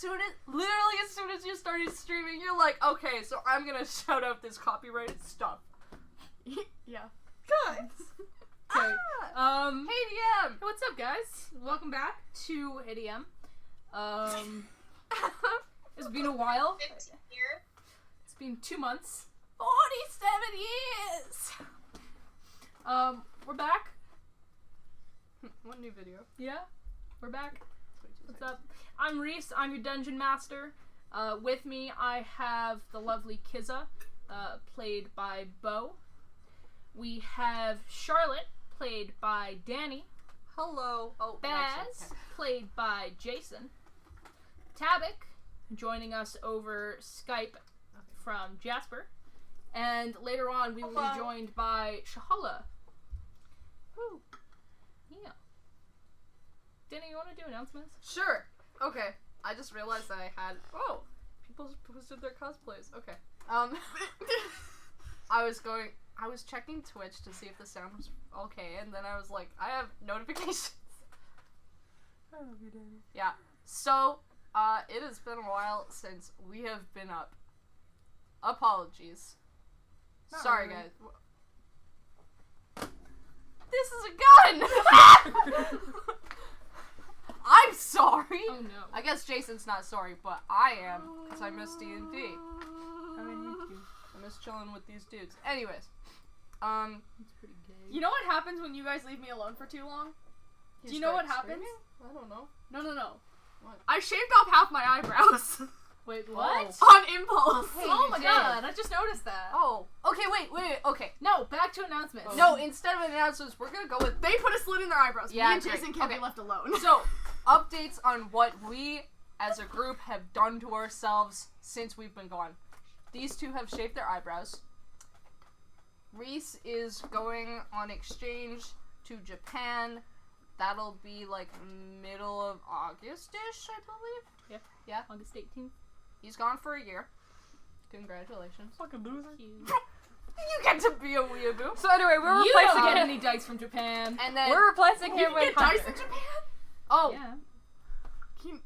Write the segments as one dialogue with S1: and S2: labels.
S1: literally as soon as you started streaming, you're like, okay, so I'm gonna shout out this copyrighted stuff.
S2: Yeah.
S1: Good.
S3: Okay.
S1: HeyDM!
S3: What's up, guys? Welcome back to HeyDM. It's been a while. It's been 2 months.
S1: 47 years!
S3: We're back.
S1: One new video.
S3: Yeah, we're back. What's up? I'm Reese. I'm your dungeon master. With me, I have the lovely Kizza, played by Bo. We have Charlotte, played by Danny.
S1: Hello. Oh,
S3: Baz, played by Jason. Tabak, joining us over Skype from Jasper. And later on, we will be joined by Shahala. Woo. Yeah. Danny, you want to do announcements?
S1: Sure. Okay. I just realized that I had... Oh! People posted their cosplays. Okay. I was checking Twitch to see if the sound was okay, and then I was like, I have notifications.
S2: I love you, Danny.
S1: Yeah. So, it has been a while since we have been up. Apologies. Sorry,
S2: really.
S1: guys. This is a gun! I'm sorry!
S3: Oh no.
S1: I guess Jason's not sorry, but I am, because I miss D&D.
S2: I mean, you too.
S1: I miss chilling with these dudes. Anyways,
S3: It's pretty gay.
S2: You know what happens when you guys leave me alone for too long? Do you know what happens?
S1: I don't know.
S2: No.
S1: What?
S2: I shaved off half my eyebrows.
S3: Wait,
S1: what?
S2: On impulse.
S3: Hey,
S2: oh
S3: you
S2: my
S3: did.
S2: god, I just noticed that.
S1: Oh, okay, wait, okay.
S3: No, back to announcements.
S1: Oh. No, instead of announcements, we're gonna go with...
S2: They put a slit in their eyebrows.
S1: Yeah,
S2: Me and
S1: great.
S2: Jason can't
S1: Okay.
S2: be left alone.
S1: So, updates on what we, as a group, have done to ourselves since we've been gone. These two have shaved their eyebrows. Reese is going on exchange to Japan. That'll be like middle of August-ish, I believe. Yeah.
S3: August 18th.
S1: He's gone for a year. Congratulations.
S2: Fucking loser.
S3: Cute.
S1: You get to be a weeaboo.
S4: So anyway, we're
S3: You don't
S4: replacing
S3: get
S4: him.
S3: any dice from Japan.
S1: And then...
S4: We're replacing
S2: You
S4: him
S2: can
S4: with
S2: get dice
S4: Hunter.
S2: in Japan?
S1: Oh,
S2: Can-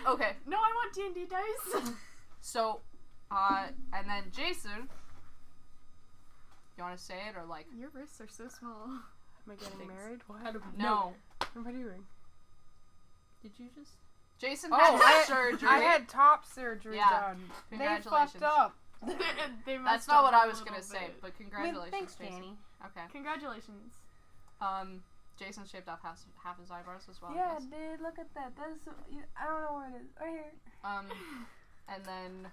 S1: okay.
S2: No, I want D&D dice.
S1: So, and then Jason... You want to say it, or like...
S2: Your wrists are so small.
S4: Am I getting
S1: Thanks.
S4: married? What?
S1: No.
S4: What am I doing?
S3: Did you just...
S1: Jason
S4: Oh,
S1: had surgery.
S4: I had top surgery
S1: Yeah.
S4: done. They
S1: Congratulations.
S4: fucked up.
S2: They
S1: That's
S2: messed
S1: not
S2: up
S1: what
S2: a
S1: I was
S2: little
S1: gonna say,
S2: bit.
S1: but congratulations,
S4: Thanks,
S1: Jason.
S4: Danny.
S1: Okay.
S2: Congratulations.
S1: Jason shaved off half his eyebrows as well. I
S4: Yeah,
S1: guess.
S4: dude, look at that. That's so, I don't know where it is. Right here.
S1: And then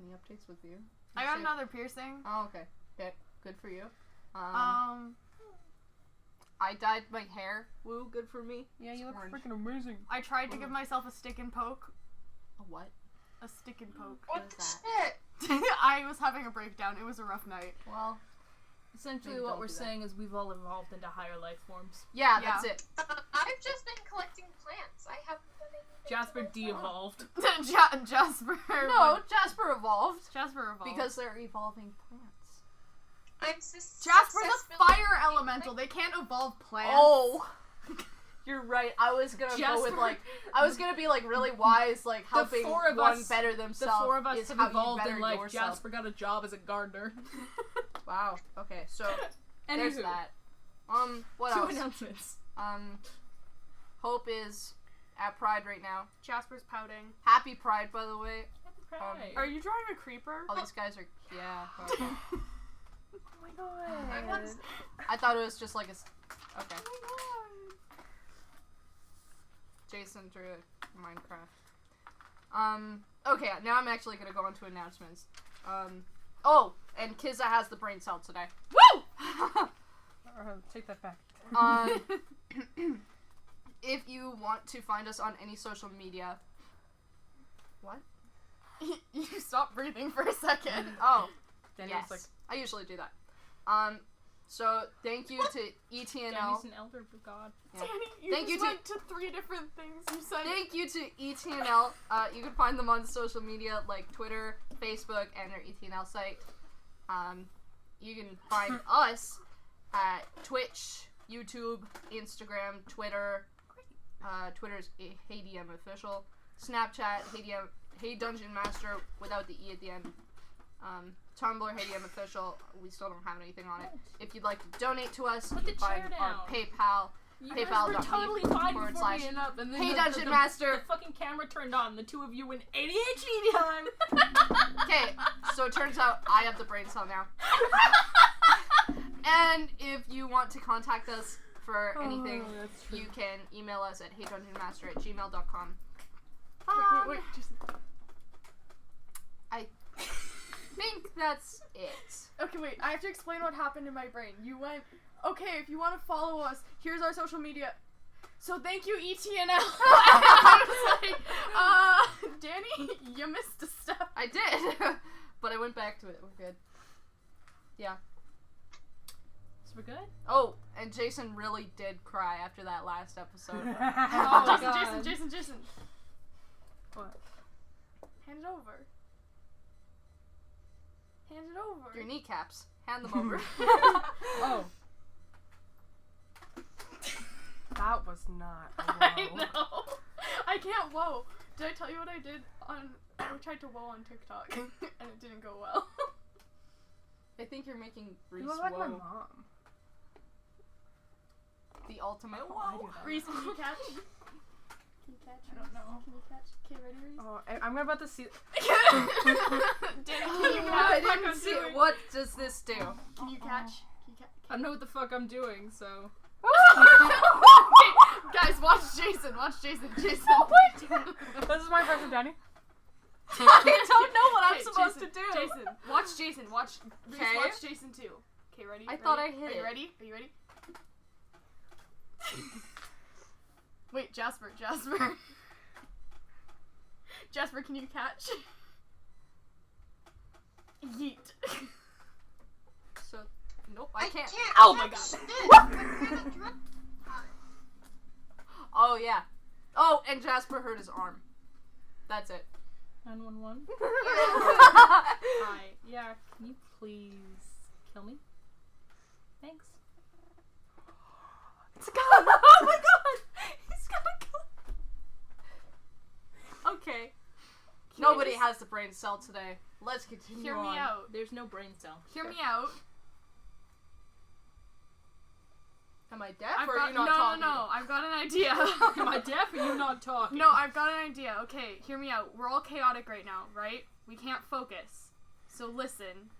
S1: any updates with you?
S2: I got another piercing.
S1: Oh, okay. Okay, good for you. I dyed my hair. Woo, good for me.
S4: Yeah, you look
S1: Orange.
S4: freaking amazing.
S2: I tried to give myself a stick and poke.
S1: A what?
S2: A stick and poke.
S1: What is that?
S2: I was having a breakdown. It was a rough night.
S1: Well,
S3: Essentially
S1: Maybe
S3: what
S1: don't
S3: we're
S1: do that.
S3: saying is we've all evolved into higher life forms.
S1: yeah,
S2: Yeah.
S1: that's it.
S5: I've just been collecting plants. I haven't done anything.
S3: Jasper
S5: to myself.
S3: de-evolved.
S2: Jasper.
S1: No, Jasper evolved.
S2: Jasper evolved.
S1: Because they're evolving plants.
S5: I'm
S2: Jasper's a
S5: successfully
S2: fire
S5: evolving
S2: elemental. They can't evolve plants.
S1: Oh! You're right. I was gonna go with
S3: Jasper-
S1: like, I was gonna be like really wise, like helping
S3: four of
S1: one
S3: us-
S1: better
S3: The
S1: themselves.
S3: four of us
S1: is
S3: have
S1: how you
S3: evolved
S1: better
S3: in life.
S1: yourself.
S3: Jasper got a job as a gardener.
S1: Wow. Okay, so
S3: Anywho,
S1: there's that. What
S3: two
S1: else?
S3: announcements.
S1: Hope is at Pride right now.
S2: Jasper's pouting.
S1: Happy Pride, by the way.
S3: Right.
S2: Are you drawing a creeper?
S1: All these guys are, yeah. Okay.
S4: Oh my god.
S5: I once-
S1: I thought it was just like okay. Jason drew Minecraft. Okay, now I'm actually gonna go on to announcements. Oh, and Kizza has the brain cell today. Woo!
S4: Take that back.
S1: If you want to find us on any social media... What?
S2: You stopped breathing for a second.
S1: Oh,
S3: Danny
S1: yes.
S3: was like,
S1: I usually do that. So thank you to ETNL.
S3: Danny's an elder of God.
S1: Yeah.
S2: Danny, you
S1: Thank
S2: just
S1: you to-
S2: went to 3 different things you said.
S1: Thank you to ETNL. You can find them on social media like Twitter, Facebook, and their ETNL site. You can find us at Twitch, YouTube, Instagram, Twitter, Twitter is HeyDM official. Snapchat, HeyDM, Hey Dungeon Master without the E at the end. Tumblr, HeyDM official. We still don't have anything on it. If you'd like to donate to us,
S3: Put
S1: you
S3: the
S1: can find
S3: chair
S1: our
S3: down.
S1: PayPal.
S3: You guys
S1: PayPal.me
S3: were totally fine
S1: /
S3: before we ended up, and then
S1: Hey
S3: the
S1: Dungeon Master.
S3: The fucking camera turned on. The two of you went ADHD time.
S1: Okay, so it turns out I have the brain cell now. And if you want to contact us for anything, you can email us at heydungeonmaster@gmail.com.
S2: Wait, just...
S1: I think that's it.
S2: Okay, wait, I have to explain what happened in my brain. You went, okay, if you want to follow us, here's our social media. So thank you, ETNL. I was like, Danny, you missed a step.
S1: I did, but I went back to it. We're good. Yeah.
S3: So we're good?
S1: Oh, and Jason really did cry after that last episode.
S3: Oh my
S2: Jason,
S3: God.
S2: Jason.
S4: What?
S2: Hand it over. Hand it over.
S1: Your kneecaps. Hand them over.
S4: Oh. That was not a
S2: I
S4: whoa.
S2: know. I can't whoa. Did I tell you what I did on... I tried to whoa on TikTok, and it didn't go well.
S1: I think you're making Reese
S4: You look like my
S1: whoa.
S4: mom.
S1: The ultimate
S4: I
S1: whoa.
S4: do that.
S2: Reese, can you catch? Can you catch?
S3: I don't know.
S2: Can you catch? Okay, ready, Reese?
S4: Oh, I'm about to see.
S2: Danny,
S1: Oh,
S2: can you
S1: I
S2: catch?
S1: didn't see it. What does this do?
S2: Can you catch? Can you catch?
S3: I don't know what the fuck I'm doing, so.
S2: Guys, watch Jason. Watch Jason. Jason.
S4: This is my impression, Danny.
S1: I don't know what I'm
S2: Okay,
S1: supposed
S2: Jason,
S1: to do.
S2: Jason, watch Jason. Watch. Reese,
S1: Okay.
S2: watch Jason too. Okay, ready?
S1: I thought I
S2: Ready?
S1: hit
S2: Are you
S1: it.
S2: ready? Are you ready? Wait, Jasper. Jasper, can you catch? Yeet.
S1: So, nope, I can't.
S5: Oh
S1: my
S5: God.
S1: Oh, yeah. Oh, and Jasper hurt his arm. That's it.
S3: 911? Hi. Yeah, can you please kill me? Thanks.
S1: Oh my god! He's gonna kill. Okay. Nobody has the brain cell today. Let's continue
S2: Hear
S1: on.
S2: me out.
S3: There's no brain cell.
S2: Hear me out.
S1: Am I deaf
S2: I've
S1: or
S2: got,
S1: are you not
S2: no,
S1: talking?
S2: no, I've got an idea.
S3: Am I deaf or you not talking?
S2: No, I've got an idea. Okay, hear me out. We're all chaotic right now, right? We can't focus. So listen.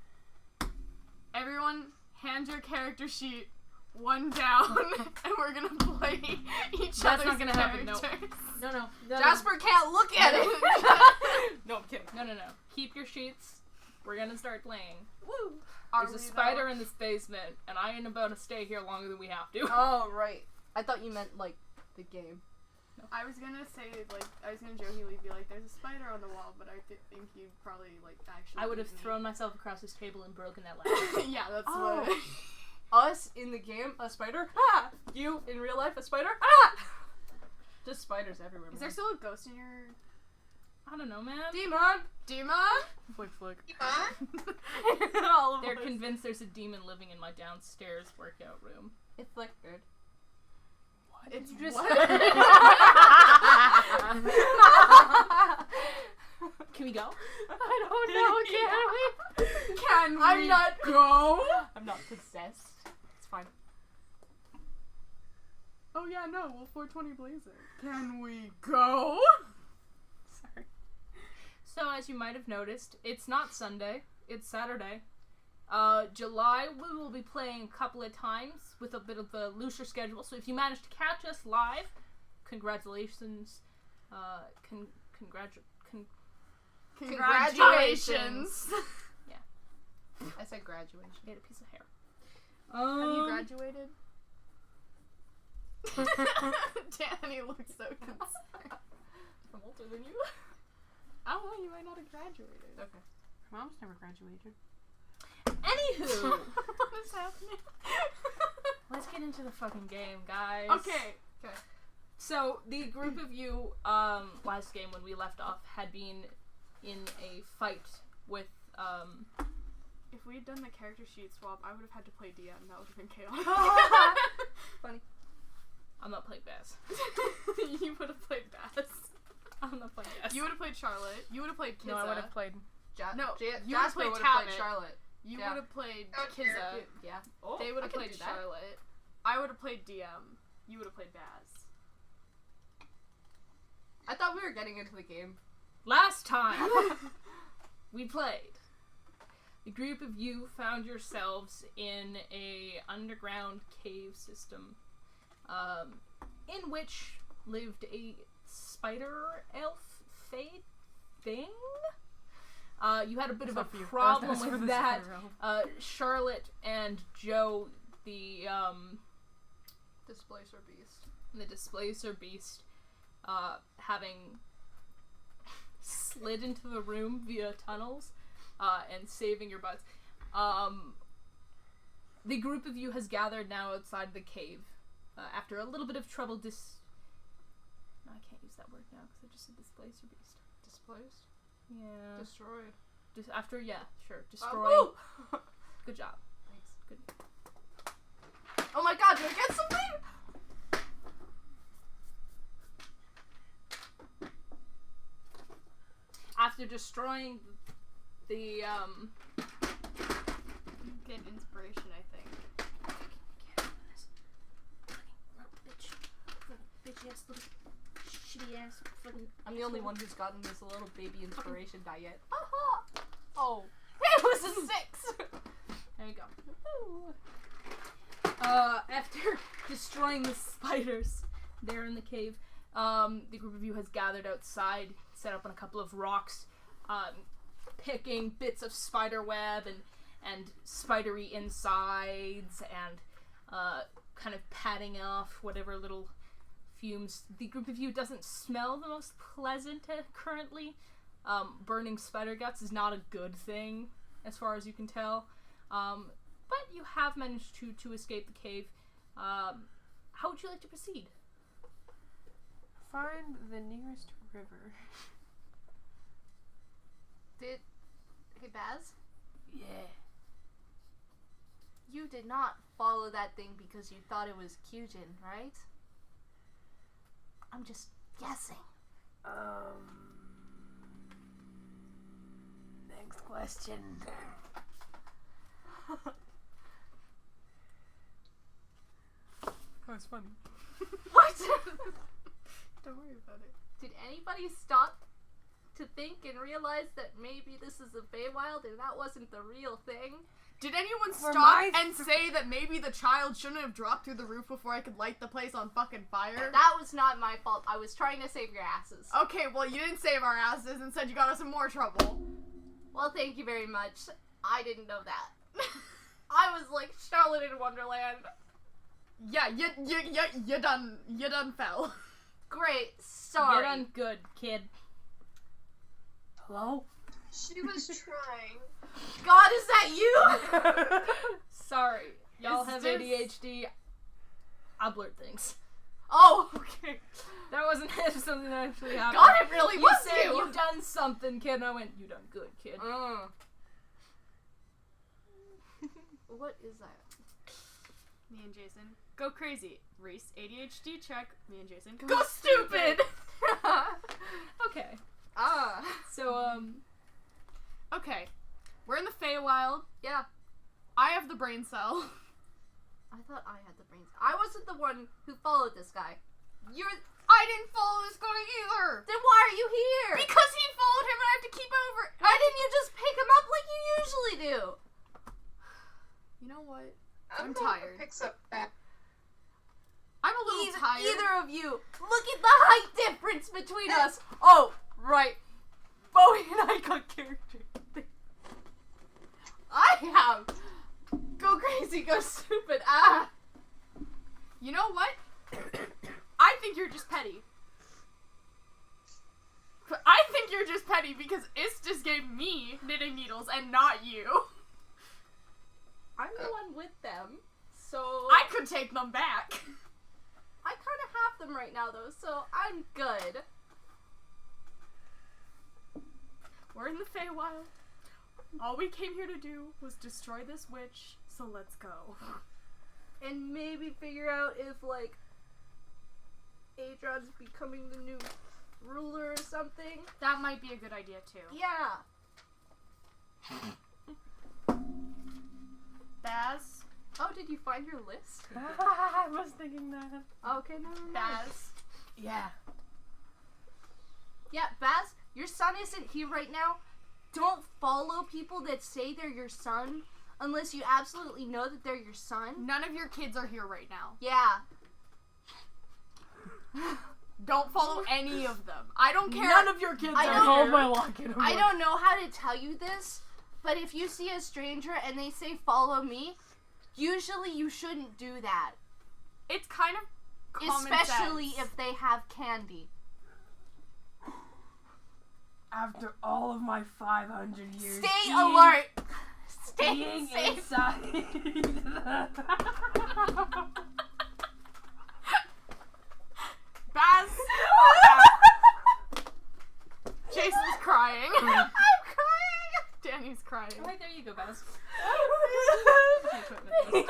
S2: Everyone, hand your character sheet one down, and we're gonna play each
S3: That's
S2: other's
S3: not gonna happen, no.
S2: characters.
S3: No.
S1: Jasper can't look at it! No, I'm kidding.
S3: No. Keep your sheets. We're gonna start playing.
S2: Woo!
S3: There's a spider in this basement, and I ain't about to stay here longer than we have to.
S1: Oh, right. I thought you meant, like, the game.
S2: I was gonna say, like, I was gonna jokingly be like, there's a spider on the wall, but I think you'd probably, like, actually
S3: I would have
S2: beat me.
S3: thrown myself across this table and broken that ladder.
S2: Yeah, that's
S1: Oh.
S2: what...
S1: Us in the game, a spider? Ah! You in real life, a spider? Ah! Just spiders everywhere,
S2: Is there
S1: man.
S2: still a ghost in your...
S3: I don't know, man.
S1: Demon!
S4: Flick.
S1: All of
S3: They're
S1: us.
S3: convinced there's a demon living in my downstairs workout room.
S1: It flickered.
S2: It's
S3: just-
S2: what?
S3: Can we go?
S1: I don't know, can we?
S2: Can we
S1: I'm not
S2: go?
S1: I'm not possessed. It's fine.
S2: Oh yeah, no, we'll 420 blaze it. Can we go?
S3: Sorry. So, as you might have noticed, it's not Sunday, it's Saturday. July, we will be playing a couple of times with a bit of a looser schedule. So if you managed to catch us live, congratulations.
S2: Congratulations.
S1: I said graduation.
S3: Get a piece of hair.
S2: Have you graduated? Danny looks so concerned.
S1: I'm older than you.
S2: I don't know, you might not have graduated.
S1: Okay.
S4: Mom's never graduated.
S3: Anywho,
S2: What is happening?
S3: let's get into the fucking game, guys.
S2: Okay.
S3: So, the group of you, last game when we left off, had been in a fight with,
S2: If we had done the character sheet swap, I would have had to play DM. That would have been chaotic.
S1: Funny.
S3: I'm not playing Baz. Yes.
S2: You would have played Charlotte. You would have played Kizza.
S4: No, I would have played.
S2: No, you would've
S1: Jasper
S2: played
S1: would have played
S2: Tabit.
S1: Charlotte.
S2: You
S1: Yeah.
S2: would have played
S5: Oh, dear.
S2: Kizza.
S1: Yeah.
S3: Oh,
S2: They would
S1: I
S2: have
S1: can
S2: played
S1: do that.
S2: Charlotte. I would have played DM. You would have played Baz.
S1: I thought we were getting into the game.
S3: Last time we played, the group of you found yourselves in a underground cave system, in which lived a spider elf fade thing. You had a bit of a problem with that. Charlotte and Joe, the
S1: Displacer beast.
S3: displacer beast, having slid into the room via tunnels, and saving your butts. The group of you has gathered now outside the cave, after a little bit of trouble No, I can't use that word now because I just said displacer beast.
S1: Displaced?
S3: Yeah.
S1: Destroyed.
S3: Just after, yeah, sure. Destroy.
S1: Woo!
S3: Good job.
S1: Thanks.
S3: Good.
S1: Oh my god, do I get something?
S3: After destroying the,
S2: Get inspiration, I think.
S1: I'm the only one who's gotten this little baby inspiration die yet. Aha! Oh. It was a 6!
S3: There you go. After destroying the spiders there in the cave, the group of you has gathered outside, set up on a couple of rocks, picking bits of spider web and spidery insides and kind of patting off whatever little fumes. The group of you doesn't smell the most pleasant currently. Burning spider guts is not a good thing, as far as you can tell. But you have managed to escape the cave. How would you like to proceed?
S4: Find the nearest river.
S1: Hey, Baz?
S3: Yeah.
S1: You did not follow that thing because you thought it was Kyujin, right? I'm just guessing.
S4: Next question. That was funny.
S1: What?
S2: Don't worry about it.
S1: Did anybody stop to think and realize that maybe this is a Feywild and that wasn't the real thing?
S2: Did anyone
S4: For
S2: stop
S4: my-
S2: and say that maybe the child shouldn't have dropped through the roof before I could light the place on fucking fire?
S1: That was not my fault. I was trying to save your asses.
S2: Okay, well, you didn't save our asses. Instead, you got us in more trouble.
S1: Well, thank you very much. I didn't know that. I was like Charlotte in Wonderland.
S2: Yeah, you done fell.
S1: Great. Sorry.
S3: You're done good, kid.
S4: Hello?
S5: She was trying.
S1: God, is that you?
S3: Sorry. Y'all
S2: It's
S3: have
S2: just-
S3: ADHD. I blurt things.
S1: Oh, okay.
S3: That wasn't something that actually happened.
S1: God, it really
S3: You
S1: was
S3: said
S1: you.
S3: you done something, kid, and I went, you done good, kid.
S1: What is that?
S2: Me and Jason. Go crazy. Reese, ADHD check. Me and Jason.
S1: Go stupid.
S3: Okay. So,
S2: Okay. We're in the Feywild.
S1: Yeah.
S2: I have the brain cell.
S1: I thought I had the brains. I wasn't the one who followed this guy.
S2: I didn't follow this guy either.
S1: Then why are you here?
S2: Because he followed him and I have to keep over.
S1: Why didn't you just pick him up like you usually do?
S2: You know what?
S5: I'm
S2: I'm tired.
S5: Picks up back.
S2: I'm a little tired.
S1: Either of you. Look at the height difference between us. Oh, right. Bowie and I got character. I have. Go crazy, go stupid. Ah.
S2: You know what? I think you're just petty. I think you're just petty because Is just gave me knitting needles and not you.
S1: I'm the one with them, so
S2: I could take them back.
S1: I kind of have them right now, though, so I'm good.
S2: We're in the Feywild. All we came here to do was destroy this witch, so let's go.
S1: And maybe figure out if, like, Adron's becoming the new ruler or something.
S2: That might be a good idea too.
S1: Yeah.
S2: Baz.
S1: Oh, did you find your list?
S4: I was thinking that.
S1: Okay, never mind.
S2: Baz.
S4: Yeah.
S1: Yeah, Baz, your son isn't here right now. Don't follow people that say they're your son unless you absolutely know that they're your son.
S2: None of your kids are here right now.
S1: Yeah.
S2: Don't follow any of them. I don't care.
S4: None of your kids
S1: I
S4: are
S1: don't-
S4: home by locking them.
S1: I don't know how to tell you this, but if you see a stranger and they say follow me, usually you shouldn't do that.
S2: It's kind of common
S1: Especially
S2: sense.
S1: if they have candy.
S4: After all of my 500 years.
S1: Stay alert! Stay
S4: Being
S1: safe!
S4: inside.
S2: Baz. Jason's crying.
S1: I'm crying!
S2: Danny's crying.
S3: Alright, there you go, Baz.
S2: Do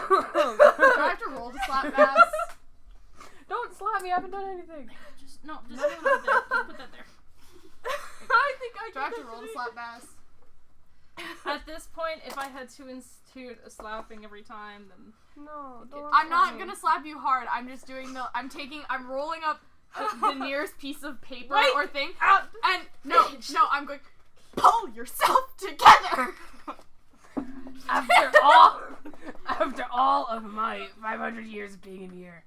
S2: I have to roll to slap Baz?
S4: Don't slap me, I haven't done anything.
S3: Just put that there. Just put that there.
S1: I think I
S2: Do I have to roll to slap Baz?
S3: At this point, if I had to institute a slapping every time, then
S4: No, don't
S2: I'm not
S4: slap me.
S2: gonna slap you hard. I'm just doing I'm rolling up the nearest piece of paper
S1: Wait.
S2: or thing.
S1: Out.
S2: And no, I'm going, pull yourself together!
S4: After all of my 500 years of being in here,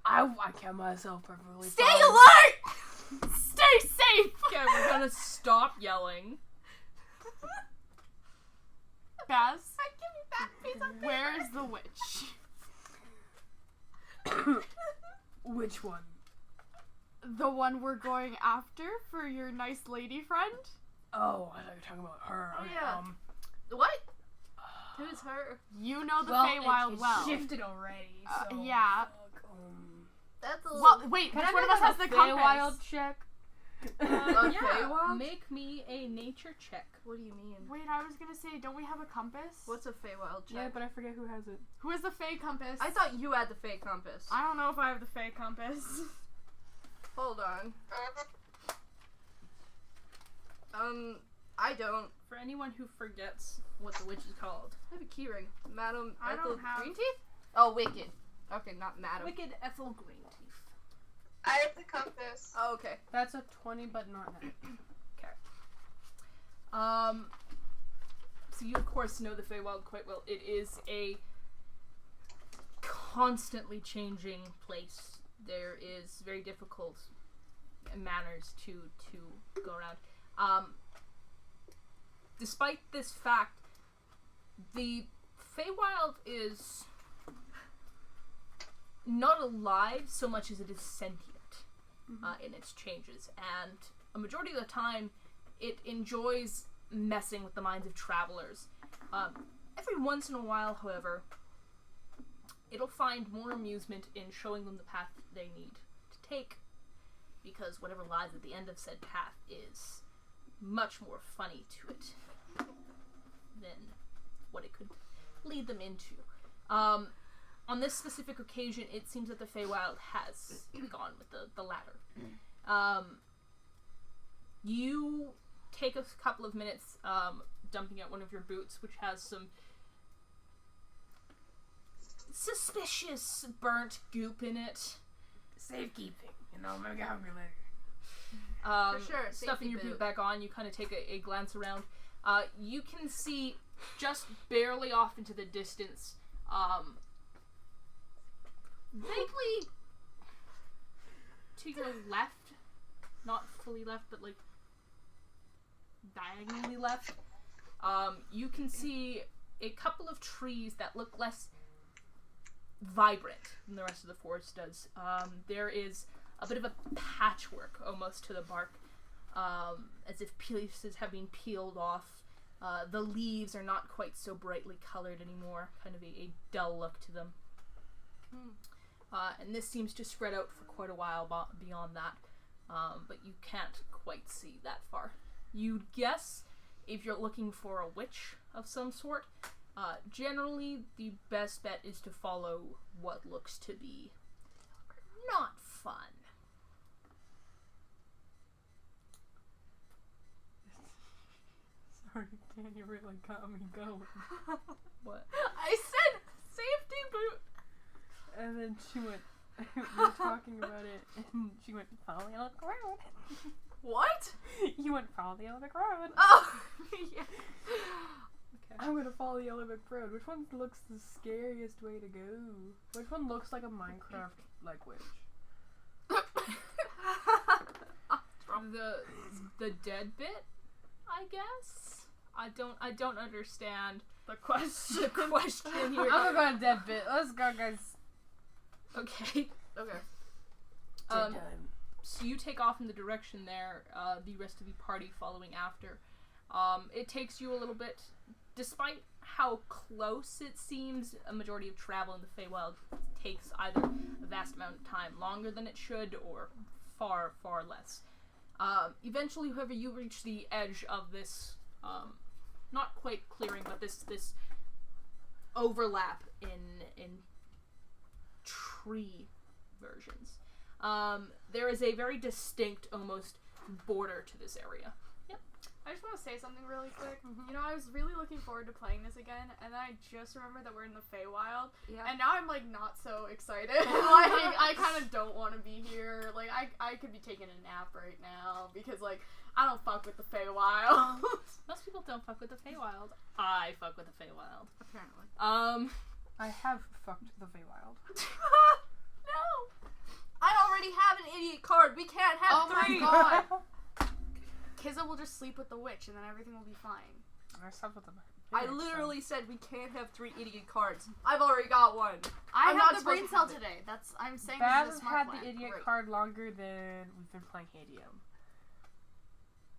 S4: I kept myself perfectly
S1: Stay
S4: fine.
S1: alert!
S2: Stay safe!
S3: okay, we're gonna stop yelling.
S2: Baz,
S1: Give me that piece of paper.
S2: where is the witch?
S4: Which one?
S2: The one we're going after for your nice lady friend?
S4: Oh, I thought you were talking about her. Okay,
S1: Yeah. What? Who's her?
S2: You know the
S4: well,
S2: Feywild
S4: it
S2: well.
S4: shifted already. So
S2: yeah.
S4: fuck,
S1: That's a
S2: Well, wait, which one of us has the compass?
S4: check?
S1: Okay,
S3: Yeah,
S1: well.
S3: make me a nature check.
S1: What do you mean?
S2: Wait, I was gonna say, don't we have a compass?
S1: What's a Feywild check?
S4: Yeah, but I forget who has it.
S2: Who is the Fey compass?
S1: I thought you had the Fey compass.
S2: I don't know if I have the Fey compass.
S1: Hold on. I don't.
S3: For anyone who forgets what the witch is called.
S1: I have a keyring. Madam
S2: I
S1: Ethel
S2: don't have-
S1: Greenteeth? Oh, Wicked. Okay, not Madam.
S3: Wicked Ethel Greenteeth.
S5: I have the compass.
S1: Oh, okay.
S4: That's a 20, but not that.
S3: So you of course know the Feywild quite well. It is a constantly changing place. There is very difficult manners to go around. Despite this fact, the Feywild is not alive so much as it is sentient in its changes, and a majority of the time it enjoys messing with the minds of travelers. Every once in a while, however, it'll find more amusement in showing them the path they need to take, because whatever lies at the end of said path is much more funny to it than what it could lead them into. On this specific occasion, it seems that the Feywild has gone with the latter. You take a couple of minutes dumping out one of your boots, which has some suspicious burnt goop in it.
S4: Safekeeping. You know, maybe get hungry later.
S1: For sure,
S3: Stuffing your
S1: safety
S3: boot
S1: boot.
S3: back on, you kind of take a glance around. You can see just barely off into the distance, vaguely to your left, not fully left, but like diagonally left, you can see a couple of trees that look less vibrant than the rest of the forest does. There is a bit of a patchwork almost to the bark, as if pieces have been peeled off. The leaves are not quite so brightly colored anymore, kind of a dull look to them. And this seems to spread out for quite a while beyond that, but you can't quite see that far. You'd guess, if you're looking for a witch of some sort, generally the best bet is to follow what looks to be not fun.
S4: You really got me going.
S3: What?
S1: I said safety boot.
S4: And then she went, we were talking about it, and she went, follow the Olympic road.
S1: What?
S4: You went, follow the Olympic road.
S1: Oh, yeah.
S4: I'm gonna follow the Olympic road. Which one looks the scariest way to go? Which one looks like a Minecraft, like, witch?
S3: The dead bit, I guess. I don't understand the question. The question here.
S4: I'm gonna go dead bit. Let's go, guys.
S3: Okay.
S1: Okay.
S4: Time.
S3: So you take off in the direction there. The rest of the party following after. It takes you a little bit, despite how close it seems. A majority of travel in the Feywild takes either a vast amount of time, longer than it should, or far, far less. Eventually, however, you reach the edge of this, not quite clearing, but this overlap in tree versions. There is a very distinct, almost, border to this area.
S2: I just want to say something really quick. You know, I was really looking forward to playing this again, and then I just remembered that we're in the Feywild,
S1: Yeah.
S2: and now I'm, like, not so excited. Like, I kind of don't want to be here. Like, I could be taking a nap right now, because, like, I don't fuck with the Feywild.
S3: Most people don't fuck with the Feywild. I fuck with the Feywild.
S1: Apparently.
S4: I have fucked the Feywild.
S1: No. I already have an idiot card. We can't have three.
S2: Oh my god. Kizza will just sleep with the witch, and then everything will be fine.
S4: I slept with the
S1: I literally said we can't have 3 idiot cards. I've already got one.
S2: I
S1: I'm
S2: have
S1: not
S2: the brain
S1: supposed to
S2: cell
S1: have it.
S2: today. I'm saying
S4: Baz
S2: this is
S4: has
S2: a smart
S4: had
S2: plan.
S4: the idiot
S1: Great.
S4: card longer than we've been playing HeyDM.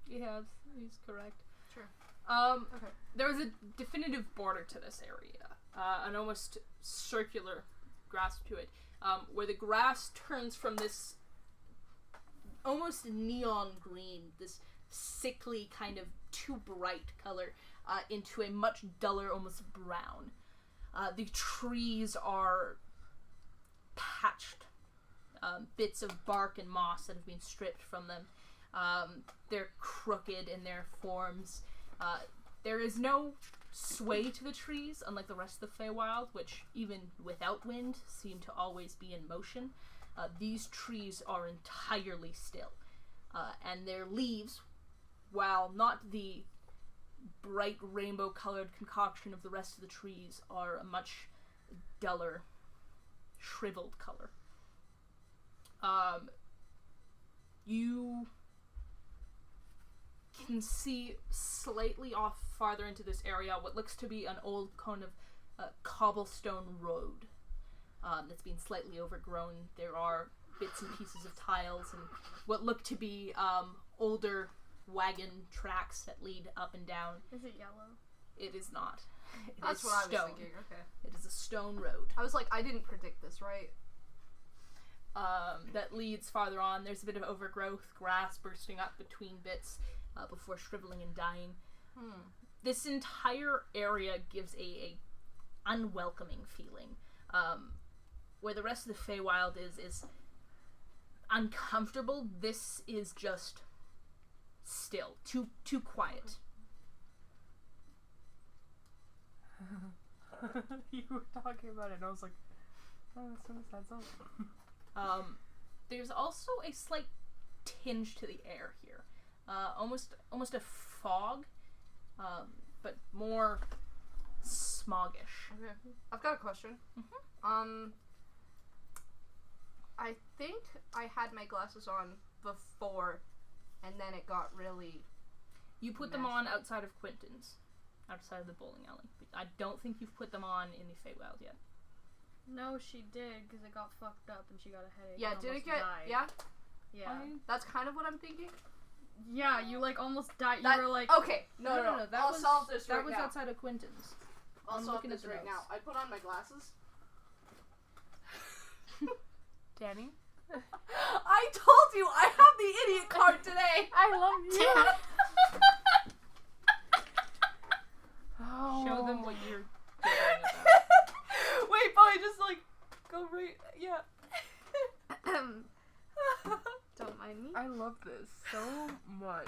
S3: Yeah, he's correct.
S1: Sure.
S3: Okay. There is a definitive border to this area, an almost circular grasp to it, where the grass turns from this almost neon green, this sickly kind of too bright color, into a much duller, almost brown. The trees are patched, bits of bark and moss that have been stripped from them. They're crooked in their forms. There is no sway to the trees, unlike the rest of the Feywild, which, even without wind, seem to always be in motion. These trees are entirely still, and their leaves, while not the bright rainbow-colored concoction of the rest of the trees, are a much duller, shriveled color. You can see slightly off farther into this area what looks to be an old kind of cobblestone road that's been slightly overgrown. There are bits and pieces of tiles and what look to be older wagon tracks that lead up and down.
S2: Is it yellow?
S3: It is not.
S1: That's
S3: is
S1: what I was
S3: stone.
S1: thinking. Okay.
S3: It is a stone road.
S1: I was like, I didn't predict this, right?
S3: That leads farther on. There's a bit of overgrowth, grass bursting up between bits before shriveling and dying. This entire area gives a unwelcoming feeling. Where the rest of the Feywild is uncomfortable, this is just still. Too quiet.
S4: You were talking about it and I was like, oh, that's so sad.
S3: There's also a slight tinge to the air here. Almost a fog, but more smoggish.
S1: Okay. I've got a question. I think I had my glasses on before, and then it got really...
S3: You put them on outside of Quinton's, outside of the bowling alley. I don't think you've put them on in the Feywild yet.
S2: No, she did, because it got fucked up and she got a headache.
S1: Yeah,
S2: and
S1: did it
S2: almost
S1: get...
S2: died.
S1: Yeah?
S2: Yeah.
S1: That's kind of what I'm thinking.
S2: Yeah, you like almost died.
S1: That-
S2: You were like,
S1: Okay, no.
S3: That
S1: I'll
S3: was,
S1: solve this right
S3: that was
S1: now.
S3: outside of Quinton's.
S1: I'll
S3: I'm
S1: solve
S3: looking
S1: this
S3: at the
S1: right
S3: notes.
S1: now. I put on my glasses.
S4: Danny?
S1: I told you I have the idiot card today.
S4: I love you.
S3: Show them what you're doing about.
S1: Wait, Polly, just like go right. Yeah.
S2: don't mind me.
S4: I love this so much.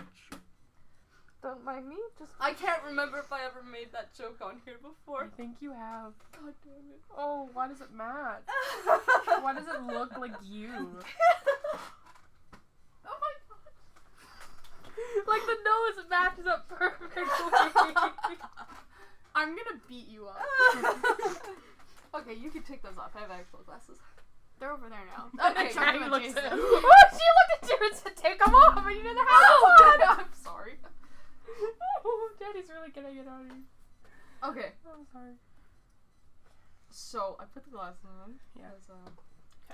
S4: Don't mind me. Just.
S1: I can't remember if I ever made that joke on here before.
S4: I think you have.
S1: God damn it.
S4: Oh, why does it match? Why does it look like you?
S1: Oh my god.
S4: Like the nose matches up perfectly.
S2: I'm gonna beat you up.
S1: Okay, you can take those off. I have actual glasses.
S2: They're over there now.
S1: Okay,
S2: Chuck
S4: He
S2: them at
S4: looks
S2: Jason.
S4: at she looked at you and said, "Take them off," and you didn't have one.
S1: I'm sorry.
S4: Oh, Daddy's really getting it out of you.
S1: Okay,
S4: I'm sorry.
S1: so I put the glasses on.
S4: Yeah.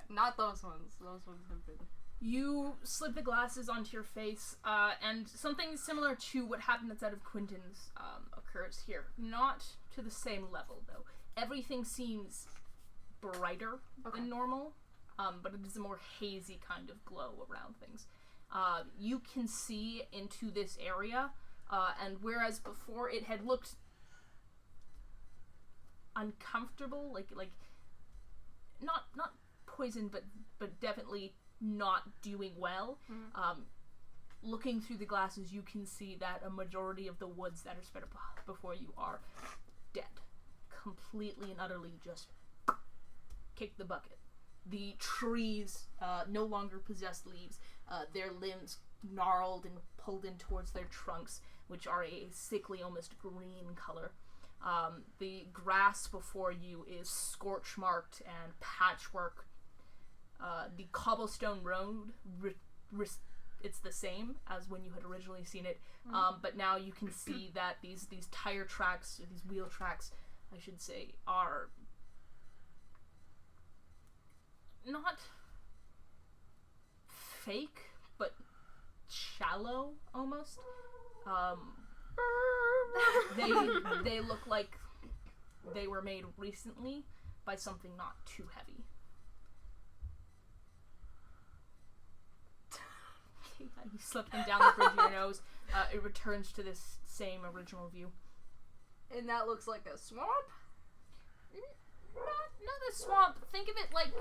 S1: Not those ones. Those ones have been.
S3: You slip the glasses onto your face, and something similar to what happened inside of Quentin's occurs here. Not to the same level, though. Everything seems brighter than normal, but it is a more hazy kind of glow around things. You can see into this area, and whereas before it had looked uncomfortable, like not poison, but definitely not doing well. Looking through the glasses, you can see that a majority of the woods that are spread before you are dead, completely and utterly just kick the bucket. The trees no longer possess leaves. Their limbs gnarled and pulled in towards their trunks, which are a sickly, almost green color. The grass before you is scorch-marked and patchwork. The cobblestone road, it's the same as when you had originally seen it, but now you can see that these tire tracks, or these wheel tracks, I should say, are not fake, but shallow, almost. They look like they were made recently by something not too heavy. You slip them down the bridge of your nose. It returns to this same original view.
S1: And that looks like a swamp?
S3: Not a swamp. Think of it like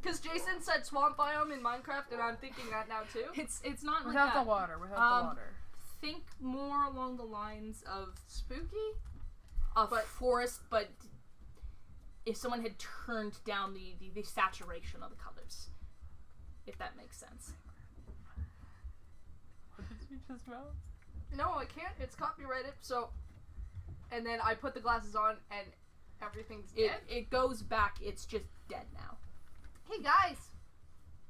S1: Because Jason said swamp biome in Minecraft, and I'm thinking that now too.
S3: It's not like
S4: Without
S3: that.
S4: the water. Without the water.
S3: Think more along the lines of
S1: Spooky?
S3: a forest, but if someone had turned down the saturation of the colors, if that makes sense.
S4: What did you just mouth?
S1: No, I can't. It's copyrighted, so... And then I put the glasses on, and everything's dead?
S3: It goes back. It's just dead now.
S1: Hey, guys!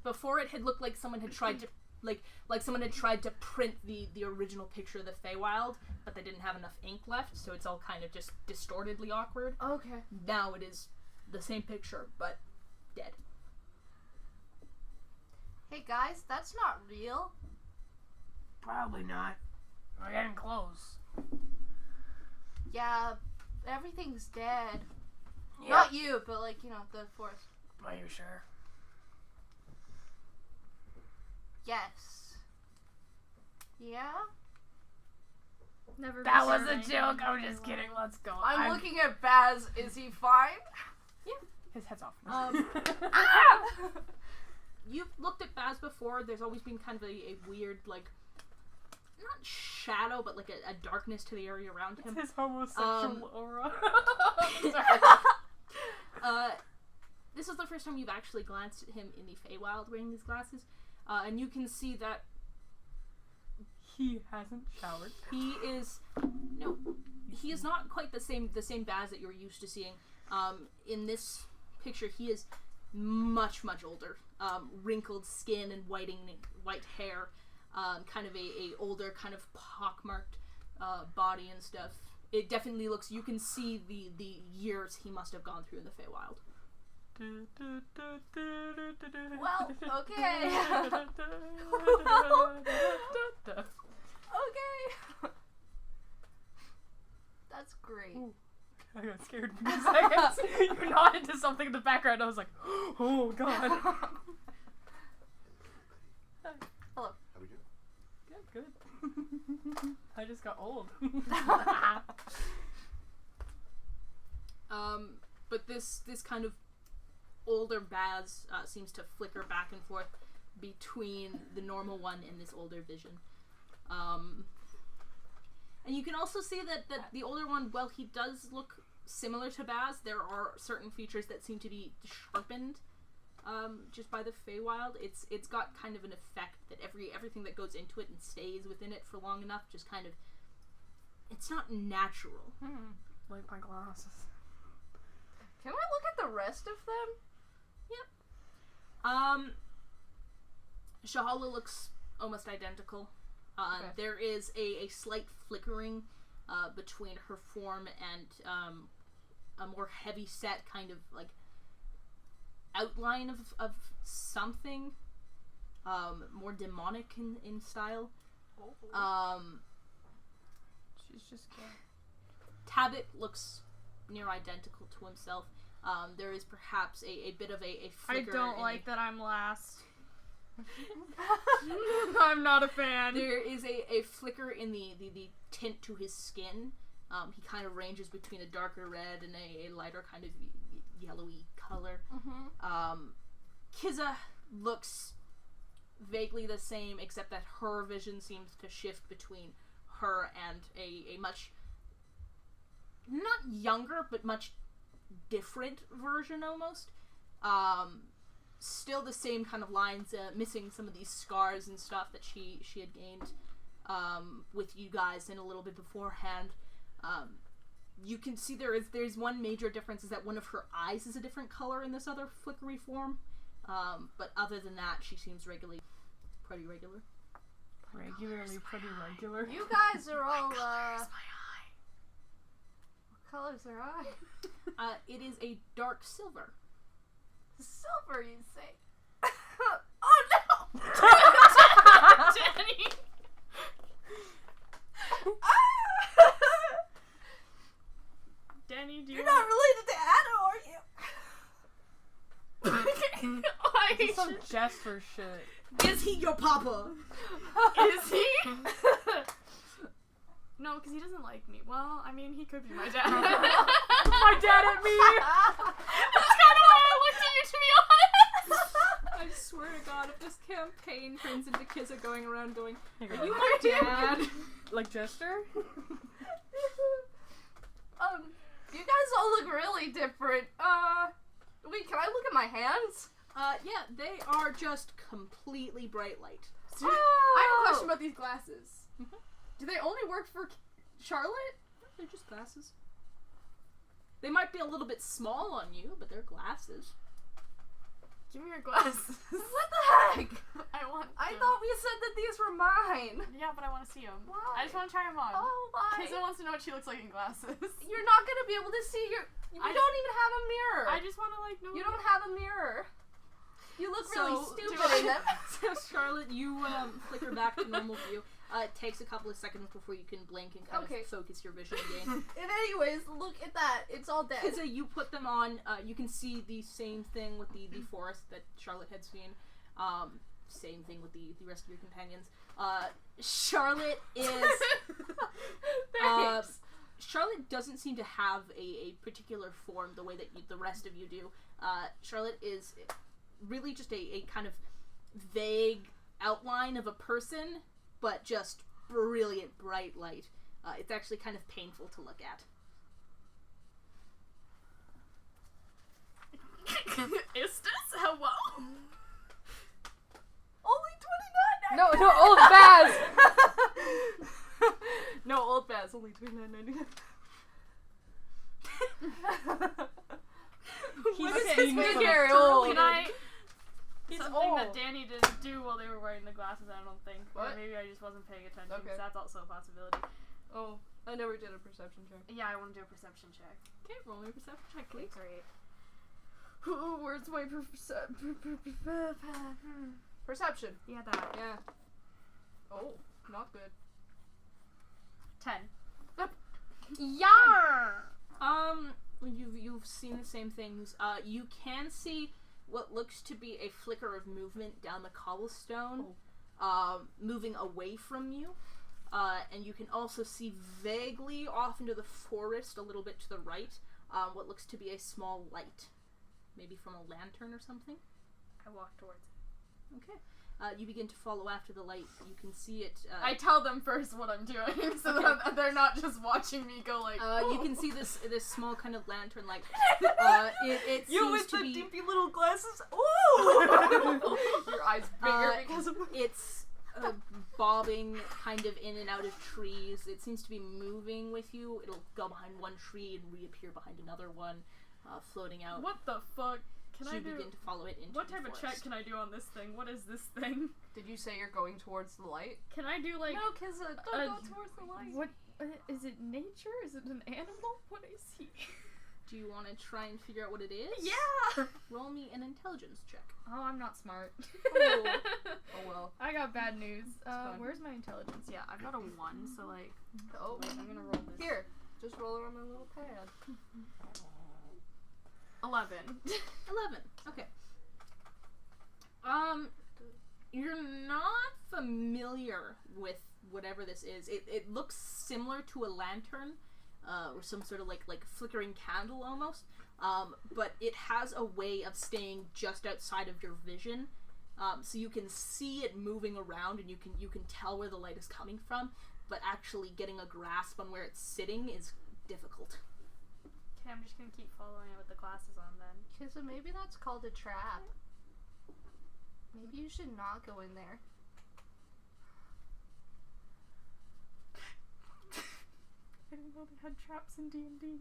S3: Before it had looked like someone had tried to like someone had tried to print the original picture of the Feywild, but they didn't have enough ink left, so it's all kind of just distortedly awkward.
S1: Okay.
S3: Now it is the same picture, but dead.
S1: Hey, guys, that's not real.
S4: Probably not. We're getting close.
S1: Yeah, everything's dead.
S4: Yeah.
S1: Not you, but like, you know, the forest.
S4: Are you sure?
S1: Yes. Yeah?
S2: Never.
S4: That
S2: been
S4: was a
S2: certain.
S4: joke. I'm just kidding. Let's go.
S1: I'm looking at Baz. Is he fine?
S4: His head's off.
S3: You've looked at Baz before. There's always been kind of a weird, like, not shadow, but like a darkness to the area around him.
S4: It's his homosexual aura.
S3: This is the first time you've actually glanced at him in the Feywild wearing these glasses, and you can see that
S4: He hasn't showered.
S3: he is not quite the same Baz that you're used to seeing. In this picture, he is much older, wrinkled skin and white hair, kind of a older, kind of pockmarked body and stuff. It definitely looks. You can see the years he must have gone through in the Feywild.
S1: Well, okay. Okay. That's great.
S4: Ooh. I got scared for a second. You nodded to something in the background. I was like, oh god.
S1: Hello.
S6: How we doing?
S4: Good. I just got old.
S3: But this kind of older Baz seems to flicker back and forth between the normal one and this older vision. And you can also see that the older one, while he does look similar to Baz, there are certain features that seem to be sharpened just by the Feywild. It's got kind of an effect that everything that goes into it and stays within it for long enough just kind of, it's not natural.
S4: Like my glasses.
S1: Can I look at the rest of them?
S3: Shahala looks almost identical.
S1: Okay.
S3: There is a slight flickering between her form and a more heavy set kind of like outline of something more demonic in style.
S4: She's just scared.
S3: Tabit looks near identical to himself. There is perhaps a bit of a
S2: I
S3: flicker.
S2: don't like that I'm last. I'm not a fan.
S3: There is a flicker in the tint to his skin. He kind of ranges between a darker red and a lighter kind of yellowy color. Kiza looks vaguely the same, except that her vision seems to shift between her and a much, not younger, but much different version almost. Still the same kind of lines, missing some of these scars and stuff that she had gained with you guys and a little bit beforehand. You can see there's one major difference, is that one of her eyes is a different color in this other flickery form. But other than that, she seems pretty regular.
S4: Regularly pretty regular.
S1: You guys are all,
S2: Where's my eye?
S1: what color's their eye?
S3: It is a dark silver.
S1: Silver, you say? Oh no!
S2: Danny! Danny, do you
S1: You're not related to Anna, are you?
S4: This is some Jesper shit.
S3: Is he your papa?
S2: Is he? No, because he doesn't like me. Well, I mean, he could be my dad.
S4: My dad at me!
S2: That's kind of why I looked at you, to be honest.
S3: I swear to God, if this campaign turns into Kiza going around going,
S4: Are
S3: you my dad?
S4: Like Jester?
S1: You guys all look really different. Wait, can I look at my hands?
S3: Yeah, they are just completely bright light.
S2: I have a question about these glasses. Do they only work for Charlotte?
S3: They're just glasses. They might be a little bit small on you, but they're glasses.
S2: Give me your glasses.
S1: What the heck?
S2: I want
S1: I
S2: them.
S1: thought we said that these were mine.
S2: Yeah, but I want to see them.
S1: Why?
S2: I just want to try them on.
S1: Oh, why?
S2: Kiza wants to know what she looks like in glasses.
S1: You're not gonna be able to see your. You
S2: I
S1: don't even have a mirror.
S2: I just want to know.
S1: You don't have a mirror. You look really
S3: So,
S1: stupid in them.
S3: So Charlotte, you flicker back to normal view. It takes a couple of seconds before you can blink and kind
S1: Okay.
S3: of focus your vision again.
S1: And anyways, look at that. It's all dead.
S3: Kiza, you put them on. You can see the same thing with the forest that Charlotte had seen. Same thing with the rest of your companions. Charlotte is.
S1: Thanks.
S3: Charlotte doesn't seem to have a particular form the way that the rest of you do. Charlotte is really just a kind of vague outline of a person, but just brilliant bright light. It's actually kind of painful to look at.
S2: Istis, hello?
S1: Only $29.99.
S4: No, old Baz!
S1: No, old Baz, only $29.99.
S4: He's
S1: Okay,
S4: seen
S1: he's
S4: from
S1: very
S4: a
S1: old.
S2: Can I...
S4: He's
S2: Something
S4: old.
S2: that Danny didn't do while they were wearing the glasses, I don't think. Or
S1: What?
S2: maybe I just wasn't paying attention,
S1: Okay.
S2: 'cause that's also a possibility.
S1: Oh, I never did a perception check.
S2: Yeah, I want to do a perception check.
S3: Okay, roll me a perception check, please.
S2: Great.
S1: Ooh, where's my perception?
S2: Yeah, that.
S1: Yeah. Oh, not good.
S2: 10.
S3: Yeah. You've seen the same things. You can see what looks to be a flicker of movement down the cobblestone, moving away from you. And you can also see vaguely off into the forest, a little bit to the right, what looks to be a small light. Maybe from a lantern or something.
S2: I walk towards it.
S3: Okay. You begin to follow after the light. You can see it.
S2: I tell them first what I'm doing, so that they're not just watching me go like.
S3: You can see this small kind of lantern, like it
S1: You
S3: seems
S1: with
S3: to
S1: the
S3: be.
S1: dimpy little glasses. Ooh! Your eyes bigger because of.
S3: It's bobbing kind of in and out of trees. It seems to be moving with you. It'll go behind one tree and reappear behind another one, floating out.
S2: What the fuck? Can
S3: So
S2: I
S3: you
S2: do?
S3: begin to follow it into
S2: What
S3: the
S2: type of
S3: forest.
S2: check can I do on this thing? What is this thing?
S1: Did you say you're going towards the light?
S2: Can I do like?
S1: No, Kizza, don't go towards the light.
S2: What is it? Nature? Is it an animal? What is he?
S3: Do you want to try and figure out what it is?
S2: Yeah.
S3: Roll me an intelligence check.
S2: Oh, I'm not smart.
S3: Oh.
S1: Oh well.
S2: I got bad news.
S1: fine.
S2: Where's my intelligence? Yeah, I've got a 1, so like.
S1: Oh,
S2: Wait, I'm gonna roll this.
S1: here. Just roll it on my little pad.
S2: 11.
S3: 11. Okay. You're not familiar with whatever this is. It looks similar to a lantern, or some sort of like flickering candle almost. But it has a way of staying just outside of your vision. So you can see it moving around, and you can tell where the light is coming from, but actually getting a grasp on where it's sitting is difficult.
S2: Okay, I'm just gonna keep following it with the glasses on then.
S1: Kizza, maybe that's called a trap. Maybe you should not go in there.
S2: I didn't know they had traps in D&D.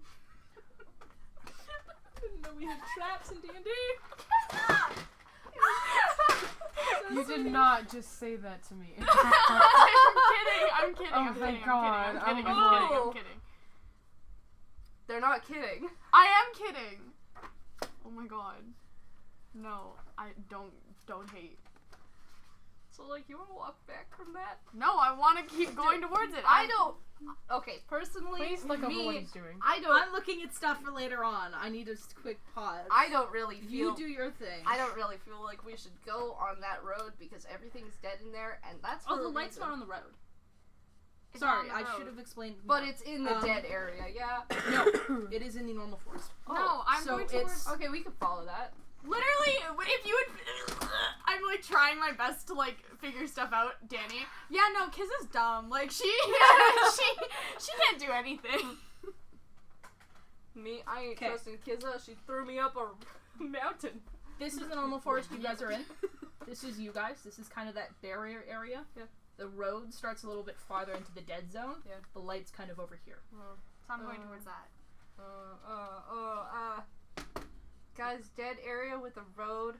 S3: Didn't know we had traps in D&D.
S4: You did not just say that to me.
S2: I'm kidding.
S4: Oh,
S2: I'm
S4: thank
S2: kidding.
S4: God.
S2: I'm kidding.
S1: Oh.
S2: I'm kidding.
S1: They're not kidding.
S2: I am kidding. Oh my god. No, I don't hate.
S1: So, like, you want to walk back from that?
S2: No, I want to keep going towards it.
S1: I don't. Okay, personally,
S4: Please look over what
S1: me,
S4: he's doing.
S1: I don't.
S3: I'm looking at stuff for later on. I need a quick pause.
S1: I don't really feel.
S3: You do your thing.
S1: I don't really feel like we should go on that road because everything's dead in there, and that's.
S3: Oh,
S1: for
S3: the
S1: a
S3: light's
S1: reason.
S3: not on the road.
S2: It's
S3: Sorry,
S2: on the
S3: I
S2: road.
S3: should have explained.
S1: But
S3: more.
S1: it's in the dead area, yeah.
S3: No, it is in the normal forest.
S2: No, I'm
S3: so
S2: going towards.
S3: it's
S1: Okay, we can follow that.
S2: Literally, if you would, I'm like trying my best to like figure stuff out, Danny. Yeah, no, Kiz is dumb. Like she can't do anything.
S1: Me, I ain't
S3: 'Kay.
S1: trusting Kizza. She threw me up a mountain.
S3: This is the normal forest you guys are in. This is you guys. This is kind of that barrier area.
S1: Yeah.
S3: The road starts a little bit farther into the dead zone.
S1: Yeah.
S3: The light's kind of over here.
S2: So I'm going towards that.
S1: Guys, dead area with a road.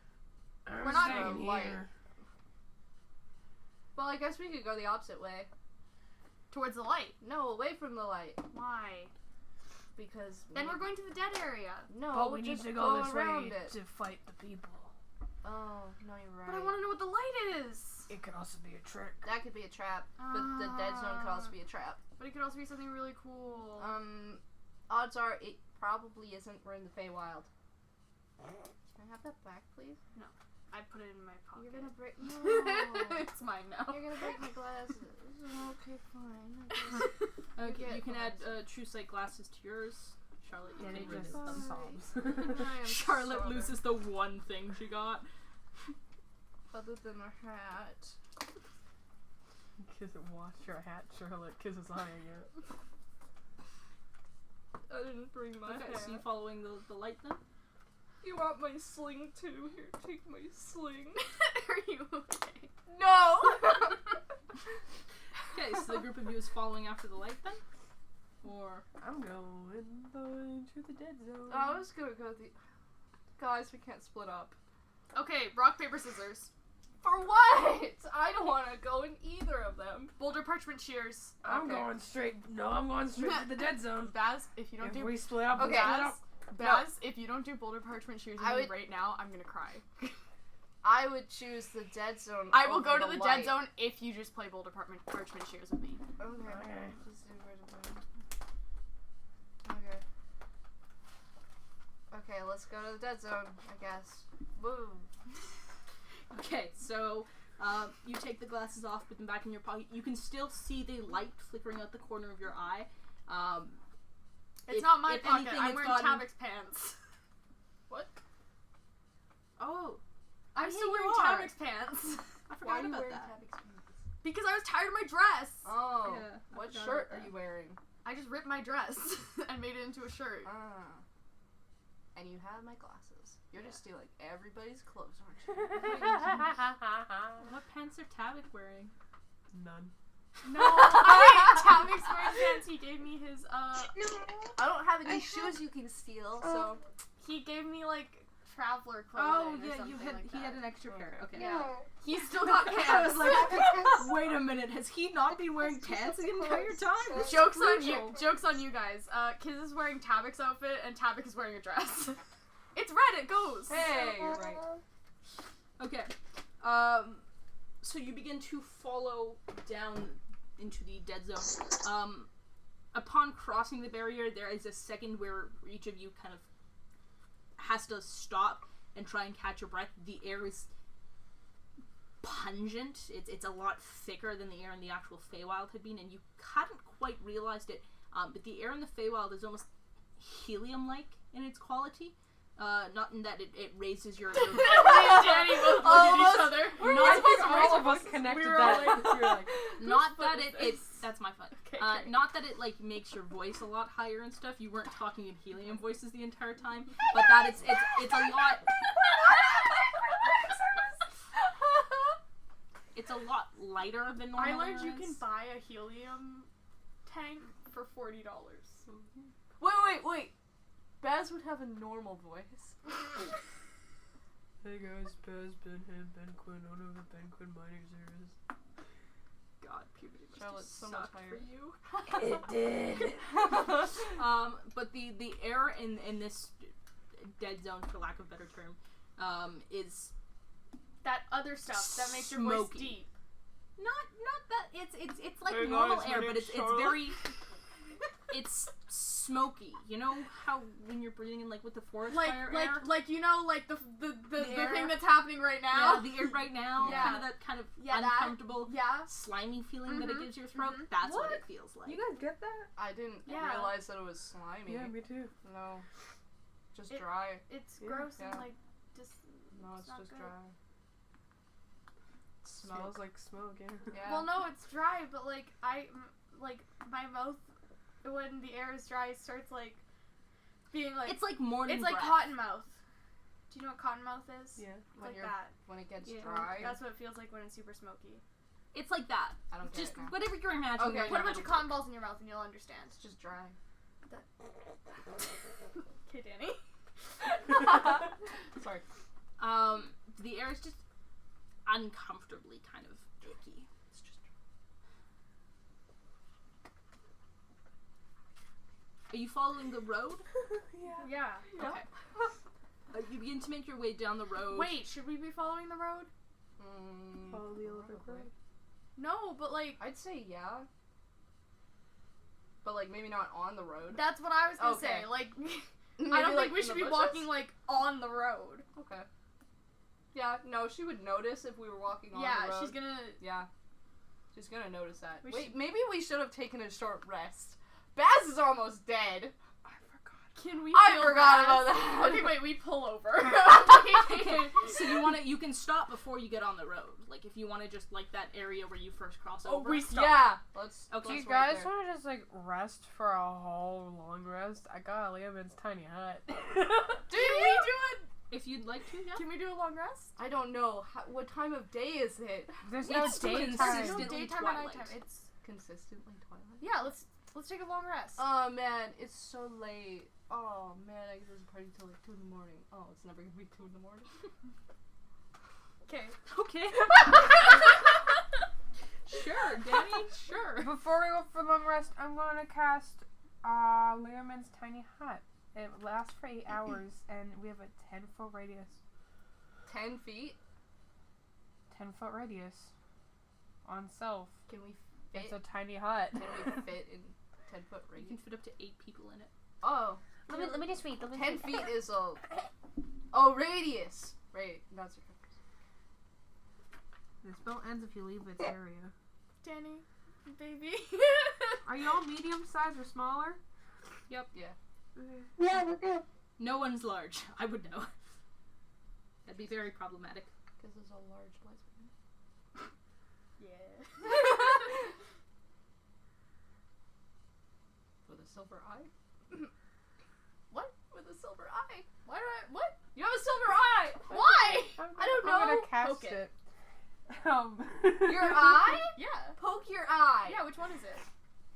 S2: We're not
S1: Staying
S2: in
S1: light.
S4: here.
S1: Well, I guess we could go the opposite way.
S2: Towards the light.
S1: No, away from the light.
S2: Why?
S1: Because
S2: Then we're going to the dead area.
S1: no,
S4: But we need
S1: just
S4: to go this
S1: around
S4: way
S1: it.
S4: to fight the people.
S1: Oh, no, you're right.
S2: But I want to know what the light is.
S4: It could also be a trick.
S1: That could be a trap, but the dead zone could also be a trap.
S2: But it could also be something really cool.
S1: Odds are it probably isn't. We're in the Feywild. Can I have that back, please?
S2: I put it in my pocket.
S1: You're gonna break. No.
S2: It's mine now.
S1: You're gonna break my glasses. Okay, fine. I guess.
S3: Okay,
S1: get
S3: you can add
S1: glasses.
S3: true sight glasses to yours. Charlotte, you
S4: And
S3: can
S4: it
S3: remove
S4: just
S3: them.
S4: sobs.
S1: I am
S3: Charlotte
S1: sorry.
S3: loses the one thing she got.
S1: Other than a hat.
S4: Kiss it, wash your hat, Charlotte. Kiss is eyeing it.
S1: I didn't bring my
S3: Okay,
S1: hat.
S3: so you following the light then?
S1: You want my sling too? Here, take my sling.
S2: Are you okay?
S1: No!
S3: Okay, so the group of you is following after the light then? Or
S4: I'm going to the dead zone.
S1: I was gonna go the. Guys, we can't split up.
S2: Okay, rock, paper, scissors.
S1: For what? I don't want to go in either of them.
S2: Boulder, parchment, shears.
S4: I'm
S1: Okay.
S4: going straight. No, I'm going straight to the dead zone.
S2: Baz, if you don't
S4: If
S2: do
S4: we split up, we
S1: Okay.
S4: split
S2: Baz,
S4: up.
S2: Baz, if you don't do boulder, parchment, shears with
S1: I
S2: me
S1: would-
S2: right now, I'm gonna cry.
S1: I would choose the dead zone.
S2: I will
S1: over
S2: go to the
S1: light.
S2: dead zone if you just play boulder, parchment, shears with me.
S1: Okay.
S4: Okay.
S1: Just do right away. Okay. Okay, let's go to the dead zone, I guess. Woo.
S3: okay, so you take the glasses off, put them back in your pocket. You can still see the light flickering out the corner of your eye.
S2: It's
S3: If-
S2: not my
S3: if
S2: pocket.
S3: anything,
S2: I'm
S3: it's
S2: wearing
S3: gotten-
S2: Tabak's pants.
S3: Oh,
S2: I'm
S3: Yeah,
S2: still
S3: you
S2: wearing
S3: are.
S2: Tabix pants.
S3: I
S1: Why
S3: forgot
S1: are you
S3: about
S1: wearing
S3: that.
S1: Tabix pants?
S2: Because I was tired of my dress.
S1: Oh.
S3: Yeah, I
S1: What
S3: forgot
S1: shirt
S3: about
S1: are
S3: that.
S1: you wearing?
S2: I just ripped my dress and made it into a shirt.
S1: Ah. And you have my glasses. You're just stealing everybody's clothes, aren't you?
S3: What pants are Tabik wearing?
S4: None.
S2: No, Tabix wearing pants. He gave me his,
S5: No.
S1: I don't have any shoes you can steal, so.
S2: he gave me, like, traveler
S3: Oh,
S2: clothing or
S3: yeah,
S2: something like
S3: he had
S2: that.
S3: an extra pair. Okay.
S5: No.
S2: He's still got pants.
S3: I was like, wait a minute, has he not been wearing pants the entire time? This is
S2: Joke's on you.
S3: crucial.
S2: Joke's on you guys. Kiz is wearing Tabik's outfit, and Tabik is wearing a dress. It's red. It goes.
S1: Hey, you're right.
S3: Okay. So you begin to follow down into the dead zone. Upon crossing the barrier, there is a second where each of you kind of has to stop and try and catch your breath. The air is pungent. It's a lot thicker than the air in the actual Feywild had been, and you hadn't quite realized it. But the air in the Feywild is almost helium-like in its quality. Not in that it raises your...
S2: Me and Danny both look at each other.
S3: Not,
S4: All of us connected
S2: We were all
S4: that. You're like,
S3: not
S2: foot
S3: that
S2: is
S3: it
S2: this?
S3: that's my fun.
S2: Okay, okay.
S3: Not that it like makes your voice a lot higher and stuff. You weren't talking in helium voices the entire time, but that it's a lot. It's a lot lighter than normal.
S2: I learned you
S3: air
S2: can
S3: is.
S2: buy a helium tank for $40.
S1: Wait. Baz would have a normal voice.
S4: hey guys, Baz, Ben, him, Ben Quinn, owner of the Ben Quinn Mining Series.
S3: God, puberty must
S1: Charlotte's
S3: just
S1: so much
S3: suck
S1: higher.
S3: for you.
S4: It did.
S3: But the air in this dead zone, for lack of a better term, is
S2: That other stuff that makes your voice
S3: Smoky.
S2: deep.
S3: not that it's like
S4: Hey
S3: normal
S4: guys, my
S3: air, but
S4: name's
S3: it's
S4: Charlotte.
S3: very it's smoky. You know how when you're breathing in like with the forest fire air?
S2: Like you know, like the
S3: air?
S2: thing that's happening right now.
S3: Yeah, the air right now,
S2: Yeah.
S3: kind of that kind of
S2: Yeah, that.
S3: uncomfortable,
S2: Yeah.
S3: slimy feeling that it
S2: Mhm,
S3: gives your throat.
S2: mhm.
S3: That's what
S4: What?
S3: it feels like.
S4: You guys get that?
S1: I didn't
S2: Yeah.
S1: realize that it was slimy.
S4: Yeah, me too.
S1: No. Just
S2: It-
S1: dry.
S2: It's
S4: Yeah.
S2: gross
S1: Yeah.
S2: and like just.
S1: No, it's
S2: not
S1: just
S2: good.
S1: dry.
S4: Smells like smoke, yeah.
S1: Yeah.
S2: Well, no, it's dry, but like my mouth when the air is dry starts like being like
S3: It's like morning
S2: it's like
S3: breath.
S2: cotton mouth. Do you know what cotton mouth is?
S4: Yeah.
S1: when
S2: Like
S1: you're
S2: that.
S1: when it gets
S3: Yeah.
S1: dry.
S2: That's what it feels like when it's super smoky.
S3: It's like that.
S1: I don't get
S3: Just
S1: it now.
S3: whatever you're imagining.
S1: Okay.
S3: right
S2: Put a
S3: now,
S2: bunch of
S3: it'll
S2: cotton balls in your mouth and you'll understand.
S1: It's just dry.
S2: Okay, Danny.
S1: Sorry.
S3: The air is just uncomfortably kind of icky.
S1: It's just
S3: Are you following the road?
S2: Yeah.
S3: Okay. You begin to make your way down the road.
S2: Wait, should we be following the road?
S4: Follow the Olympic
S1: probably.
S4: road.
S2: No, but like
S1: I'd say yeah. But like maybe not on the road.
S2: that's what I was gonna
S1: Okay.
S2: say. Like
S1: Maybe,
S2: I don't
S1: like,
S2: think we
S1: in
S2: should
S1: the
S2: be
S1: bushes?
S2: walking like on the road.
S1: Okay. Yeah, no, she would notice if we were walking on
S2: Yeah,
S1: the road.
S2: she's gonna.
S1: Yeah. She's gonna notice that.
S2: We
S1: Wait,
S2: should-
S1: maybe we should have taken a short rest. Baz is almost dead.
S4: I forgot.
S2: Can we?
S1: I
S2: feel
S1: forgot
S2: bad?
S1: about that.
S2: Okay, wait. We pull over.
S3: So you can stop before you get on the road. Like if you want to just like that area where you first cross
S2: Oh,
S3: over.
S2: we stop.
S1: Yeah. Let's.
S3: Okay.
S4: Do you
S1: let's
S4: guys
S1: right there.
S4: want to just like rest for a whole long rest? I got Liam's tiny hut.
S1: Do
S2: Can
S1: you?
S2: we do
S3: If you'd like to, yeah.
S2: Can we do a long rest?
S1: I don't know. What time of day is it?
S4: There's no
S3: It's
S4: daytime.
S3: consistent.
S2: No,
S3: Consistently
S2: daytime or
S3: twilight.
S2: nighttime. It's
S1: Consistently twilight.
S2: yeah. Let's take a long rest.
S1: Oh man, it's so late. Oh man, I guess there's a party till like 2 in the morning. Oh, it's never gonna be 2 in the morning.
S2: Okay.
S3: Okay. Sure, Danny. Sure.
S4: Before we go for long rest, I'm going to cast Liam's tiny hut. It lasts for 8 hours, and we have a 10-foot radius.
S1: 10 feet?
S4: 10-foot radius. On self.
S1: Can we
S4: It's
S1: fit?
S4: a tiny hut.
S1: Can we fit in 10-foot
S3: You
S1: radius?
S3: can fit up to 8 people in it.
S1: Oh,
S4: Let me just read.
S1: 10 feet is a. Oh, radius. Right, not circumference.
S4: The spell ends if you leave its area.
S2: Danny, baby.
S4: Are y'all medium size or smaller?
S1: Yeah.
S5: Yeah, we're good.
S3: No one's large. I would know. That'd be very problematic.
S1: Because there's a large lesbian.
S2: Yeah.
S1: With a silver eye? What? With a silver eye? Why do I? What? You have a silver eye! Why? I don't know.
S4: I'm gonna cast
S2: Poke
S4: it.
S2: it.
S1: Your eye?
S2: Yeah.
S1: Poke your eye.
S2: Yeah, which one is it?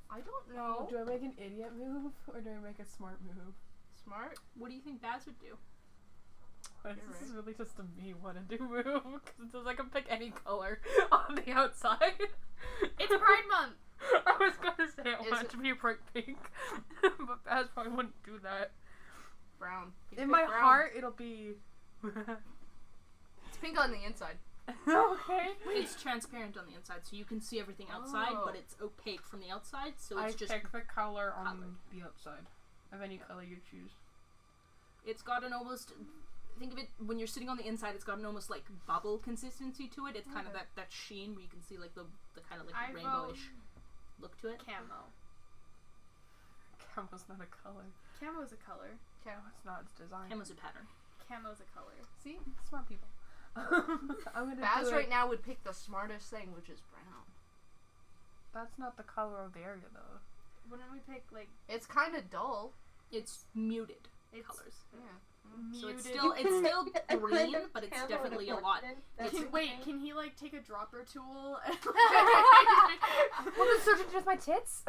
S1: I don't know.
S4: Do I make an idiot move or do I make a smart move?
S1: Smart?
S3: What do you think Baz would do?
S4: This is really just a me want to do move because it says I can pick any color on the outside.
S2: It's Pride Month.
S4: I was gonna say I
S1: Is
S4: want
S1: it-
S4: it to be bright pink, but Baz probably wouldn't do that.
S1: Brown. You
S4: In
S1: pick
S4: my
S1: brown.
S4: heart, it'll be.
S1: It's pink on the inside.
S4: Okay.
S3: It's transparent on the inside, so you can see everything outside,
S1: Oh.
S3: but it's opaque from the outside, so
S4: I
S3: it's just
S4: pick the color on
S3: colored.
S4: the outside of any color you choose.
S3: it's got an almost, think of it, when you're sitting on the inside, it's got an almost like bubble consistency to it. It's kind of that sheen where you can see like the kind of like
S2: I
S3: rainbowish look to it.
S2: Camo.
S4: Camo's not a color.
S2: Camo's a color.
S4: No, it's not. It's design.
S3: Camo's a pattern.
S2: Camo's a color.
S4: See, smart people. I'm gonna
S1: Baz
S4: do
S1: right
S4: it.
S1: now would pick the smartest thing, which is brown.
S4: That's not the color of the area, though.
S2: Wouldn't we pick like
S1: It's kind of dull.
S3: It's muted
S2: it's
S3: colors.
S1: Yeah.
S3: So
S2: muted?
S3: it's still green, but it's definitely a lot.
S2: Wait, can he like take a dropper tool? And
S4: Well, the surgeon just my tits.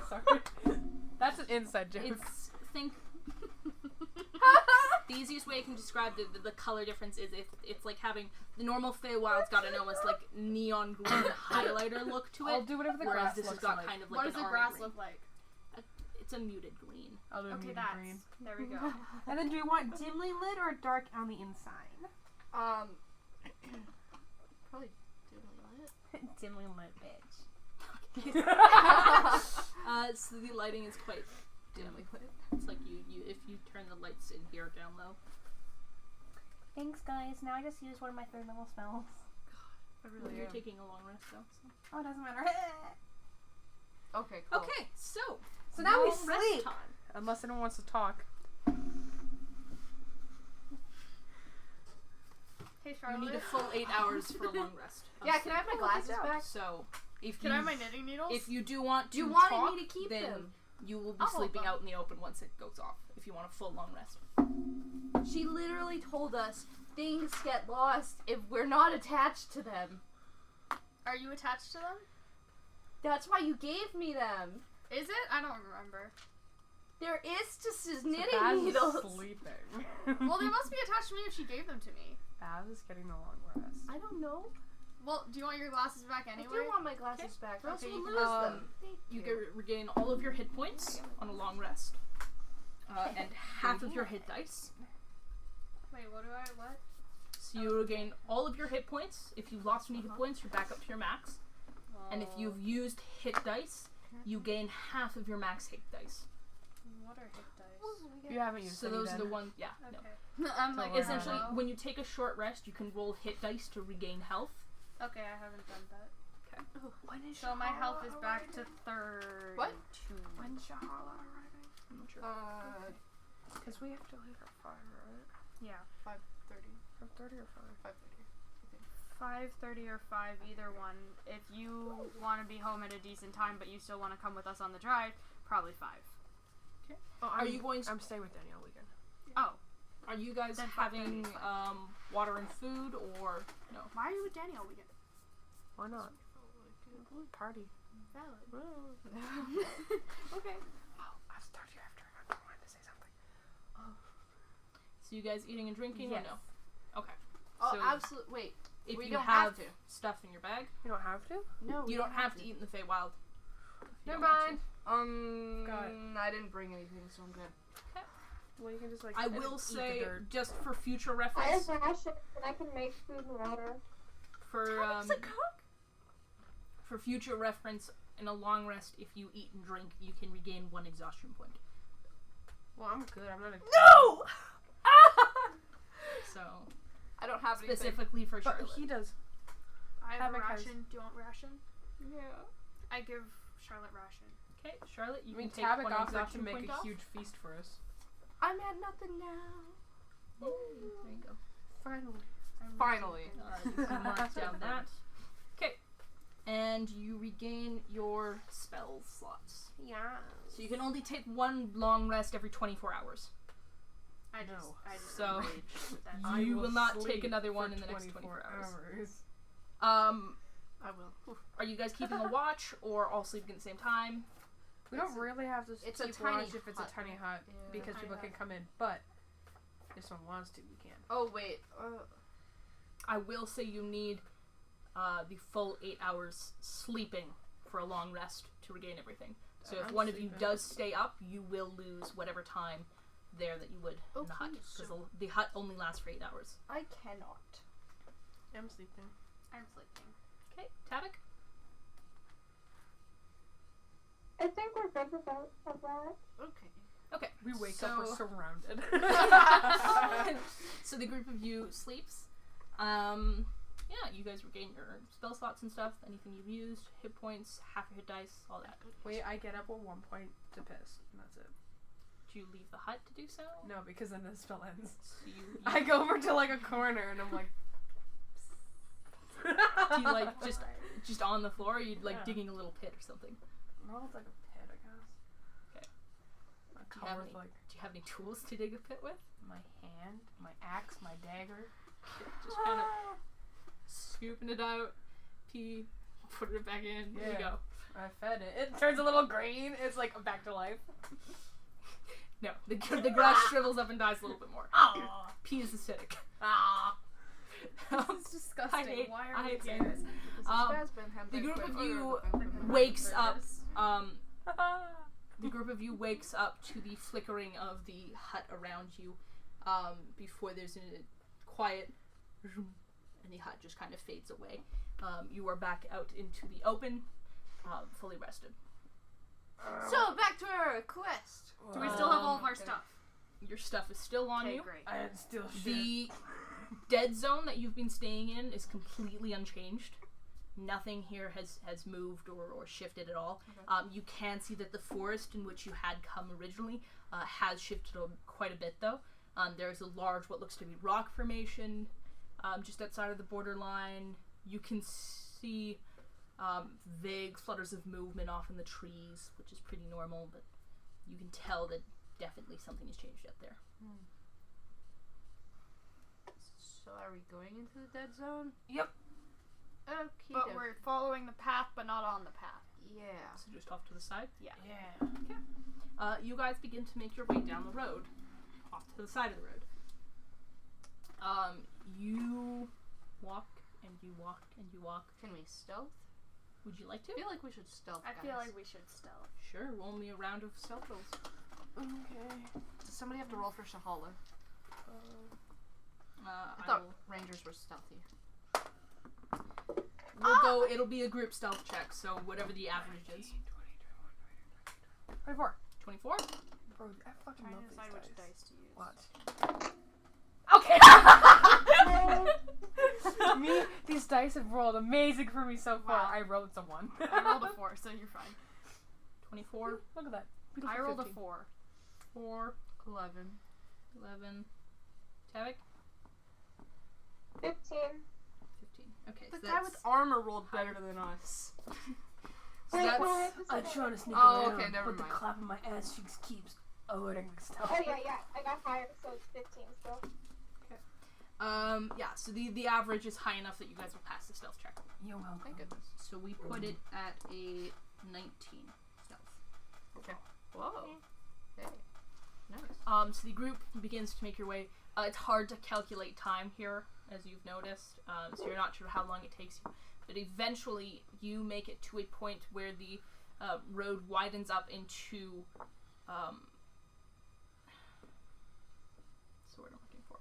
S4: Sorry. That's an inside joke.
S3: It's think the easiest way I can describe the color difference is if it's like having the normal Feywild's got an almost like neon green highlighter look to
S4: I'll
S3: it,
S4: do whatever the
S3: whereas
S4: grass
S3: this has
S4: looks
S3: got
S4: like.
S3: kind of like
S2: what does
S3: an
S2: the
S3: army
S2: grass
S3: green.
S2: look like?
S3: It's a muted green.
S4: I'll do
S2: Okay,
S4: muted
S2: that's
S4: green.
S2: there we go.
S4: And then do we want dimly lit or dark on the inside?
S1: Probably dimly lit.
S4: Dimly lit, bitch.
S3: So the lighting is quite dimly lit. It's like you if you turn the lights in here down low.
S4: Thanks, guys. Now I just used one of my third level spells.
S1: I
S3: Well,
S1: really
S3: you're
S1: am.
S3: taking a long rest though. So.
S4: Oh, it doesn't matter.
S1: Okay, cool.
S3: Okay, so
S4: So now we
S3: long rest
S4: sleep.
S3: time.
S4: Unless anyone wants to talk.
S2: Hey
S3: You
S2: Charlotte.
S3: need a full 8 hours for a long rest.
S1: Yeah, can I have my glasses back?
S3: So if
S2: Can
S3: you
S2: I have my knitting needles?
S3: if you do want to
S1: You wanted
S3: talk,
S1: me to keep
S3: then
S1: them.
S3: you will be
S2: I'll hold
S3: sleeping
S2: them.
S3: out in the open once it goes off. If you want a full long rest.
S1: She literally told us things get lost if we're not attached to them.
S2: Are you attached to them?
S1: That's why you gave me them.
S2: Is it? I don't remember.
S1: They're Istis's
S4: So
S1: knitting
S4: Baz
S1: needles.
S4: is sleeping.
S2: Well, they must be attached to me if she gave them to me.
S4: Baz is getting the long rest.
S1: I don't know.
S2: Well, do you want your glasses back anyway?
S1: I do want my glasses back, or else
S2: Okay,
S1: we'll
S2: you
S1: lose
S2: can-
S1: them. Thank
S3: You
S1: you.
S3: get regain all of your hit points on a long rest, and half of your hit dice.
S2: Wait, what?
S3: So you regain all of your hit points. If you've lost any hit points, you're back up to your max. And if you've used hit dice, you gain half of your max hit dice.
S2: What are hit dice?
S4: You haven't used
S3: So
S4: any
S3: those are
S4: then.
S3: the ones. Yeah. No.
S2: Okay. I'm like,
S4: we're
S3: Essentially,
S2: hello?
S3: when you take a short rest, you can roll hit dice to regain health.
S2: Okay, I haven't done that.
S4: When is
S2: So my health is
S4: Shahala
S2: back to
S4: arriving?
S2: 32.
S1: What?
S4: When's Shahala arriving?
S3: I'm not sure.
S4: Because we have to leave at 5, right?
S2: Yeah.
S1: 5:30.
S4: 5:30 or 5?
S1: 5:30.
S2: 5:30 or 5, either one. If you want to be home at a decent time, but you still want to come with us on the drive, probably 5.
S4: Oh,
S3: Are you going to?
S4: I'm staying with Danny all weekend.
S2: Oh,
S3: Are you guys
S2: Then
S3: having
S2: 5:30
S3: water and food or no?
S2: why are you with Danny all weekend?
S4: Why not? Party.
S2: Valid.
S4: Okay. Oh, I'll start you after. I wanted to say something.
S3: So you guys eating and drinking
S4: Yes.
S3: or no? Okay.
S1: Oh,
S3: So
S1: absolutely. Wait.
S3: if
S1: we
S3: you
S1: don't
S3: have
S1: have to.
S3: stuff in your bag,
S4: You don't have to?
S1: No.
S3: you don't have to eat in the Feywild. if you
S4: Never
S3: don't want
S4: mind.
S3: to.
S4: Got it.
S1: I didn't bring anything, so I'm good.
S4: Well, you can just like.
S3: I
S4: eat
S3: will
S4: the
S3: say,
S4: dirt.
S3: just for future
S5: I
S3: reference,
S5: have rations and I can make food and water.
S3: for future reference, in a long rest, if you eat and drink, you can regain 1 exhaustion point.
S4: Well, I'm good. I'm not a.
S3: No. So
S1: I don't have anything.
S3: specifically for
S4: But
S3: Charlotte.
S4: he does.
S2: I have a
S4: Havoc has-
S2: ration. Do you want ration?
S1: Yeah.
S2: I give Charlotte ration.
S3: Okay, Charlotte, you
S4: I mean,
S3: can take
S4: Tabak
S3: 1
S4: offered to
S3: exhaustion
S4: make
S3: point
S4: a
S3: off.
S4: huge feast for us.
S1: I'm at nothing now.
S3: There you go.
S4: Finally.
S1: Finally.
S3: You can mark down that. Okay. And you regain your spell slots.
S4: Yeah.
S3: So you can only take one long rest every 24 hours.
S2: I just
S3: So,
S2: rage. That's
S4: I
S3: You will not
S4: sleep
S3: take another one
S4: for
S3: in the next 24 hours.
S1: I will.
S3: Are you guys keeping a watch or all sleeping at the same time?
S4: We don't really have to
S1: it's a
S4: keep
S1: tiny
S4: watch if it's
S1: hut,
S4: a tiny hut
S1: Yeah.
S4: because
S2: Tiny
S4: people
S2: hut.
S4: can come in. But if someone wants to, we can.
S1: Oh wait.
S3: I will say you need the full 8 hours sleeping for a long rest to regain everything. So if
S4: I'm
S3: one of you
S4: sleeping.
S3: does stay up, you will lose whatever time there that you would in the hut.
S1: Okay,
S3: Because
S1: so-
S3: the hut only lasts for 8 hours.
S1: I cannot.
S4: I'm sleeping.
S2: I'm sleeping.
S3: Okay, Tavik?
S5: I think we're good with that.
S1: Okay.
S3: Okay.
S4: We wake
S3: so,
S4: up, we're surrounded.
S3: So the group of you sleeps. Yeah, you guys regain your spell slots and stuff. Anything you've used, hit points, half your hit dice, all that.
S4: Wait, I get up at 1 point to piss, and that's it.
S3: Do you leave the hut to do so?
S4: No, because then the spell ends.
S3: So you
S4: I go over to like a corner and I'm like.
S3: do you like just on the floor? Or are you like
S4: Yeah.
S3: digging a little pit or something?
S4: No, it's like a pit, I guess.
S3: Okay.
S4: I
S3: Do you
S4: come
S3: have
S4: with
S3: any?
S4: like
S3: Do you have any tools to dig a pit with?
S4: my hand, my axe, my dagger.
S3: Just kind of scooping it out, pee, put it back in. There you
S4: Yeah.
S3: go.
S4: I fed it. It turns a little green. It's like back to life.
S3: No, the grass shrivels up and dies a little bit more.
S4: Ah.
S3: Pee is acidic.
S4: Ah.
S2: This is disgusting.
S3: I hate,
S2: Why are
S3: I
S2: we
S3: hate saying
S2: here?
S3: this. The group of you wakes up. The group of you wakes up to the flickering of the hut around you. Before there's a quiet, zoom, and the hut just kind of fades away. You are back out into the open, fully rested.
S1: So back to our quest.
S2: Do we still have all of our stuff?
S3: Your stuff is still on
S2: Okay,
S3: you.
S2: great.
S4: I am still shit.
S3: The dead zone that you've been staying in is completely unchanged. Nothing here has moved or shifted at all. You can see that the forest in which you had come originally has shifted quite a bit, though. There's a large, what looks to be rock formation just outside of the borderline. You can see vague flutters of movement off in the trees, which is pretty normal, but you can tell that definitely something has changed out there.
S1: So are we going into the dead zone?
S4: Yep.
S1: Okay.
S2: But we're following the path, but not on the path.
S1: Yeah.
S3: So just off to the side.
S2: Yeah.
S4: Yeah.
S3: You guys begin to make your way down the road, off to the side of the road. You walk and you walk and you walk.
S1: Can we stealth?
S3: Would you like to?
S1: I feel like we should stealth.
S2: I feel
S1: guys.
S2: like we should stealth.
S3: Sure, roll me a round of stealth rolls.
S4: Okay.
S1: Does somebody have to roll for Shahala? I
S3: I
S1: thought
S3: will,
S1: rangers were stealthy.
S3: we'll go, it'll be a group stealth check, so whatever the average is.
S4: 24.
S3: 24?
S4: Bro, I fucking
S2: Trying
S4: love
S2: to
S4: these
S2: decide which
S4: dice.
S2: dice to use.
S4: Watch.
S3: Okay!
S4: Me, these dice have rolled amazing for me so far.
S2: Wow.
S4: I rolled a 1.
S2: I rolled a 4, so you're fine.
S3: 24,
S4: Look at that.
S2: I
S4: Beautiful
S2: rolled
S4: 15.
S2: a 4.
S3: 4,
S1: 11.
S3: 11. Tavik?
S5: 15.
S3: 15. Okay,
S1: The
S3: so
S1: guy
S3: that's...
S1: with armor rolled better than us.
S3: So
S5: Wait,
S3: that's...
S5: what? I have to say
S4: I'm
S5: that.
S4: trying to sneak
S1: Oh,
S4: around,
S1: okay, never
S4: but the
S1: mind.
S4: clap of my ass cheeks keeps alerting me stuff.
S5: Oh yeah, I got higher, so it's 15 still.
S3: yeah, so the average is high enough that you guys will pass the stealth check.
S4: You're welcome.
S1: Thank goodness.
S3: So we put it at a 19 stealth.
S1: Okay. Whoa. Hey. Nice.
S3: So the group begins to make your way. It's hard to calculate time here, as you've noticed, so you're not sure how long it takes you. But eventually, you make it to a point where the road widens up into... what's the word I'm looking for?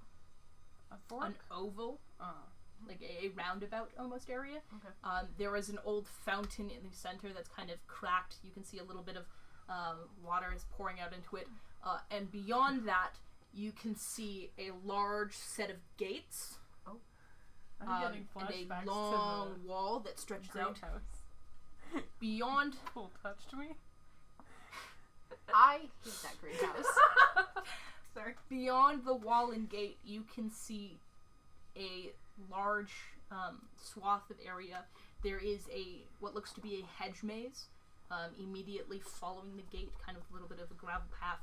S4: A fork?
S3: An oval, like a roundabout almost area.
S1: Okay.
S3: There is an old fountain in the center that's kind of cracked. You can see a little bit of water is pouring out into it. And beyond that, you can see a large set of gates
S4: I'm getting
S3: and
S4: flashbacks
S3: a long
S4: to
S3: wall that
S4: the
S3: stretches out.
S4: greenhouse.
S3: Beyond
S4: Cool touched me.
S1: I hate that greenhouse.
S4: Sorry.
S3: beyond the wall and gate, you can see a large swath of area, there is what looks to be a hedge maze immediately following the gate, kind of a little bit of a gravel path.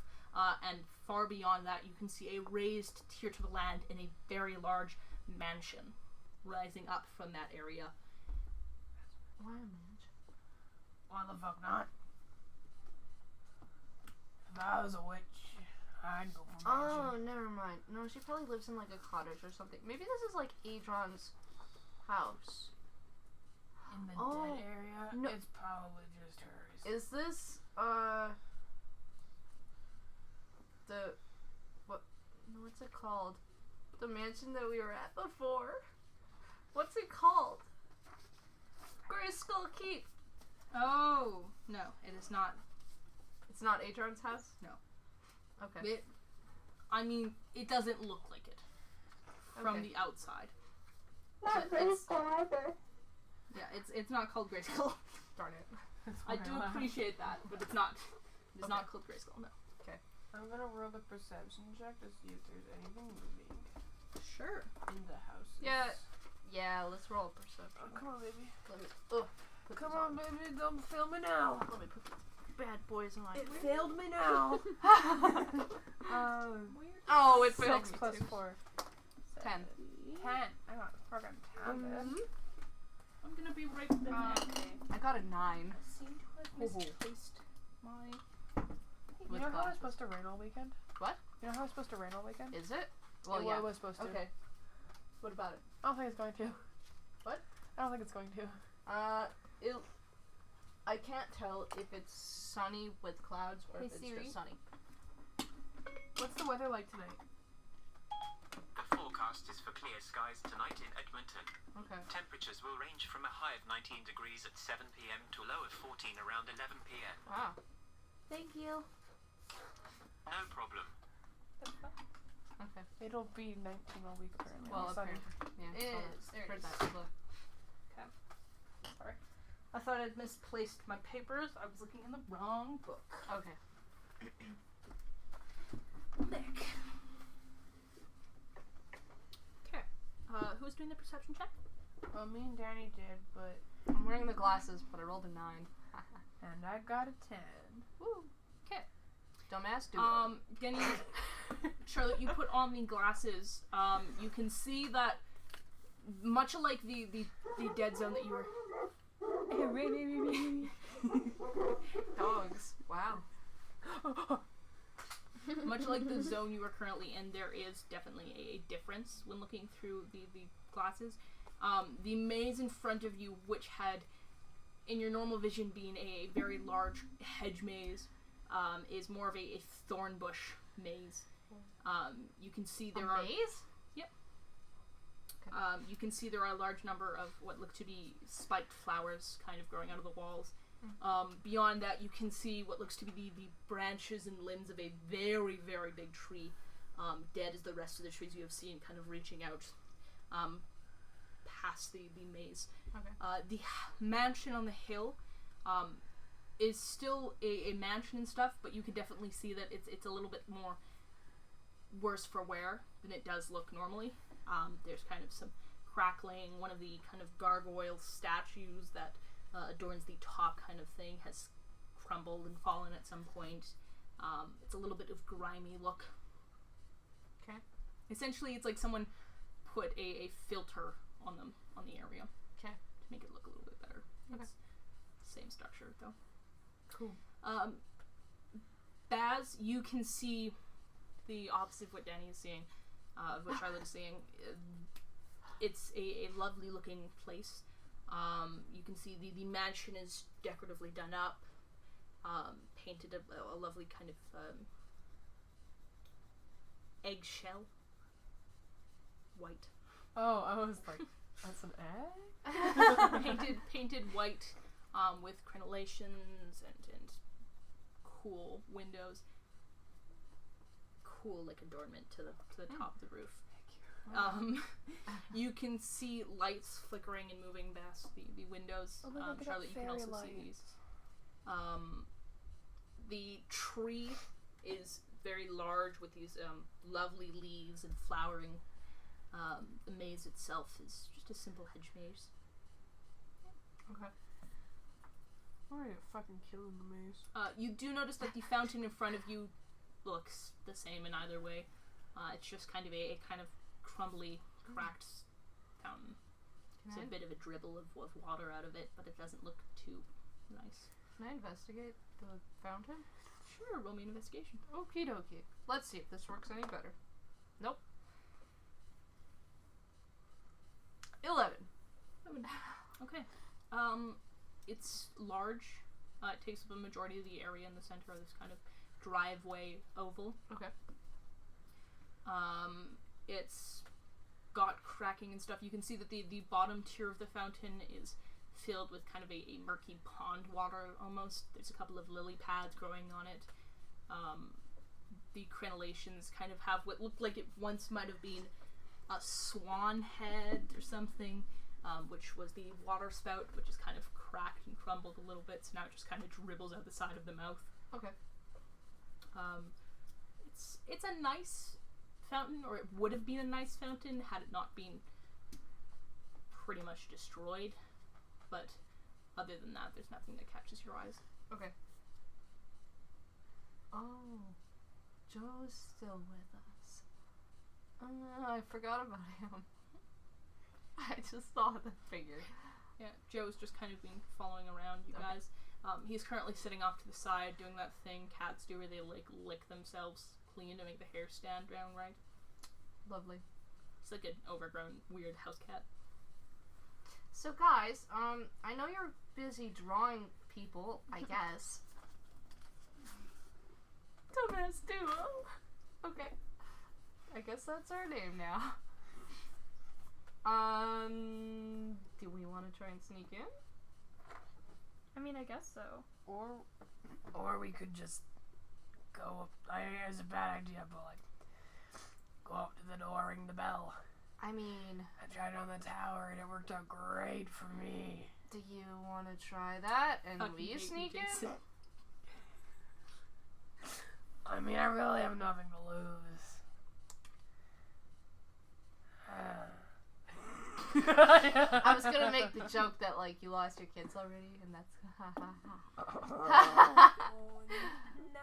S3: And far beyond that, you can see a raised tier to the land and a very large mansion rising up from that area.
S1: Why a mansion?
S4: Why the fuck not? If I was a witch, I'd go for a mansion.
S1: Oh, never mind. No, she probably lives in like a cottage or something. Maybe this is like Adron's house.
S4: In the
S1: Oh,
S4: dead area,
S1: no.
S4: it's probably just hers.
S1: Is this what's it called? The mansion that we were at before. What's it called? Grayskull Keep.
S3: Oh, no, it is not.
S1: It's not Adron's house?
S3: No.
S1: Okay.
S3: It doesn't look like it from
S1: Okay.
S3: the outside.
S5: Not
S3: But it's-
S5: Grayskull either.
S3: Yeah, it's not called Grayskull.
S1: Darn it.
S3: I do appreciate that, but it's not. It's not called Grayskull. No.
S4: I'm gonna roll the perception check to see if there's anything moving
S3: Sure.
S4: in the house.
S1: Yeah, let's roll a perception.
S4: Oh, come on, baby.
S1: Let me put
S4: Come
S1: these
S4: on, baby. Don't fail me now.
S1: Let me put these bad boys on.
S4: It failed me now.
S1: Oh, it failed
S4: 6
S1: me
S4: plus
S1: too.
S4: 4.
S1: 10.
S4: 10. I got fucking 10.
S3: I'm gonna be right back.
S4: Okay.
S1: I got a 9.
S3: I seem to have misplaced my.
S4: You know how it's supposed to rain all weekend?
S1: What?
S4: You know how it's supposed to rain all weekend?
S1: Is it? Well,
S4: It
S1: yeah.
S4: was supposed to.
S1: Okay. What about it?
S4: I don't think it's going to.
S1: What?
S4: I don't think it's going to.
S1: I can't tell if it's sunny with clouds or
S4: Hey,
S1: if it's
S4: Siri.
S1: just sunny.
S4: What's the weather like tonight?
S6: The forecast is for clear skies tonight in Edmonton.
S1: Okay.
S6: Temperatures will range from a high of 19 degrees at 7 p.m. to a low of 14 around 11 p.m.
S1: Wow.
S3: Thank you.
S6: No problem.
S1: Okay.
S4: It'll be 19 all week apparently.
S1: Well,
S4: on Sunday.
S1: apparently. Yeah.
S3: It
S1: saw
S3: is.
S1: that.
S3: There it
S1: Heard
S3: is.
S1: that. Look.
S3: Sorry. I thought I'd misplaced my papers. I was looking in the wrong book.
S1: Okay.
S3: Nick. Okay. Who's doing the perception check?
S4: Well, me and Danny did, but
S1: I'm wearing the glasses, but I rolled a 9.
S4: and I got a 10.
S3: Woo. Okay.
S1: Dumbass duo.
S3: Denny, Charlotte, you put on the glasses. You can see that much like the dead zone that you were.
S1: Dogs. Wow.
S3: Much like the zone you are currently in, there is definitely a difference when looking through the glasses. The maze in front of you, which had, in your normal vision, being a very large hedge maze, is more of a thorn bush maze. You can see there are
S1: maze?
S3: Yep. You can see there are a large number of what look to be spiked flowers kind of growing out of the walls. Beyond that, you can see what looks to be the branches and limbs of a very, very big tree, dead as the rest of the trees you have seen, kind of reaching out past the maze.
S1: Okay.
S3: The mansion on the hill is still a mansion and stuff, but you can definitely see that it's a little bit more worse for wear than it does look normally. There's kind of some crackling. One of the kind of gargoyle statues that adorns the top kind of thing has crumbled and fallen at some point. It's a little bit of grimy look.
S1: Okay.
S3: Essentially, it's like someone put a filter on the area.
S1: Okay.
S3: To make it look a little bit better.
S1: Okay.
S3: It's same structure though.
S1: Cool.
S3: Baz, you can see the opposite of what Danny is seeing, of what Charlotte is seeing. It's a lovely looking place. You can see the mansion is decoratively done up, painted a lovely kind of eggshell white.
S4: Oh, I was like, that's an egg?
S3: painted white, with crenellations and cool windows. Cool, like adornment to the top of the roof. You can see lights flickering and moving past the windows.
S4: Oh, look at that
S3: Charlotte, you can
S4: fairy
S3: also
S4: light.
S3: see these. The tree is very large with these lovely leaves and flowering. The maze itself is just a simple hedge maze.
S1: Okay.
S4: I'm ready to fucking kill in the maze.
S3: You do notice that the fountain in front of you looks the same in either way. It's just kind of a kind of crumbly, cracked fountain. It's a bit of a dribble of water out of it, but it doesn't look too nice.
S1: Can I investigate the fountain?
S3: Sure, roll me an investigation.
S1: Okie dokie. Let's see if this works any better. Nope. 11.
S3: Okay. It's large. It takes up a majority of the area in the center of this kind of driveway oval.
S1: Okay.
S3: It's got cracking and stuff. You can see that the bottom tier of the fountain is filled with kind of a murky pond water almost. There's a couple of lily pads growing on it. The crenellations kind of have what looked like it once might have been a swan head or something, which was the water spout, which is kind of cracked and crumbled a little bit, so now it just kind of dribbles out the side of the mouth.
S1: Okay.
S3: It's a nice fountain, or it would have been a nice fountain had it not been pretty much destroyed, but other than that, there's nothing that catches your eyes.
S1: Okay. Oh, Joe's still with us. I forgot about him. I just saw the figure.
S3: Yeah, Joe's just kind of been following around you guys. He's currently sitting off to the side doing that thing cats do where they like lick themselves clean to make the hair stand down right.
S1: Lovely.
S3: It's like an overgrown weird house cat.
S1: So guys, I know you're busy drawing people, I guess. Dumbass duo. Okay. I guess that's our name now. Do we want to try and sneak in?
S2: I mean, I guess so.
S4: Or we could just go up. I think it's a bad idea, but like, go up to the door, ring the bell.
S1: I mean,
S4: I tried on the tower and it worked out great for me.
S1: do you want to try that and
S3: Fucking
S1: we
S3: hate you,
S1: sneak in?
S3: Jason.
S4: I mean, I really have nothing to lose.
S1: I was gonna make the joke that like you lost your kids already, and that's ha ha ha.
S4: No.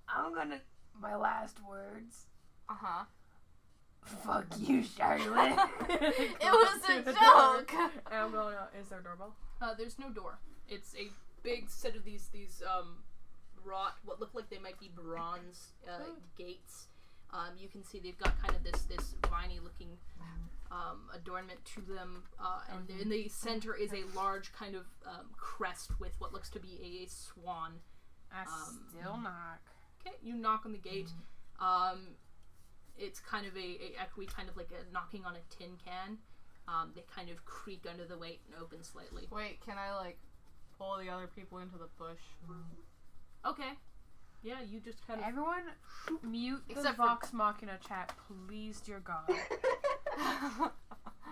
S4: I'm gonna. My last words.
S1: Uh-huh.
S4: Fuck you, Charlotte.
S1: It was a joke.
S4: And I'm going out. Is there a doorbell?
S3: There's no door. It's a big set of these wrought, what look like they might be bronze gates. You can see they've got kind of this viney looking adornment to them, and in the center is a large kind of crest with what looks to be a swan.
S4: I still knock.
S3: Okay, you knock on the gate. It's kind of a echoey, kind of like a knocking on a tin can. They kind of creak under the weight and open slightly.
S1: Wait, can I like pull the other people into the bush?
S3: Okay. Yeah, you just kind of...
S4: Everyone, mute the
S1: Except for-
S4: Vox Machina chat, please, dear God.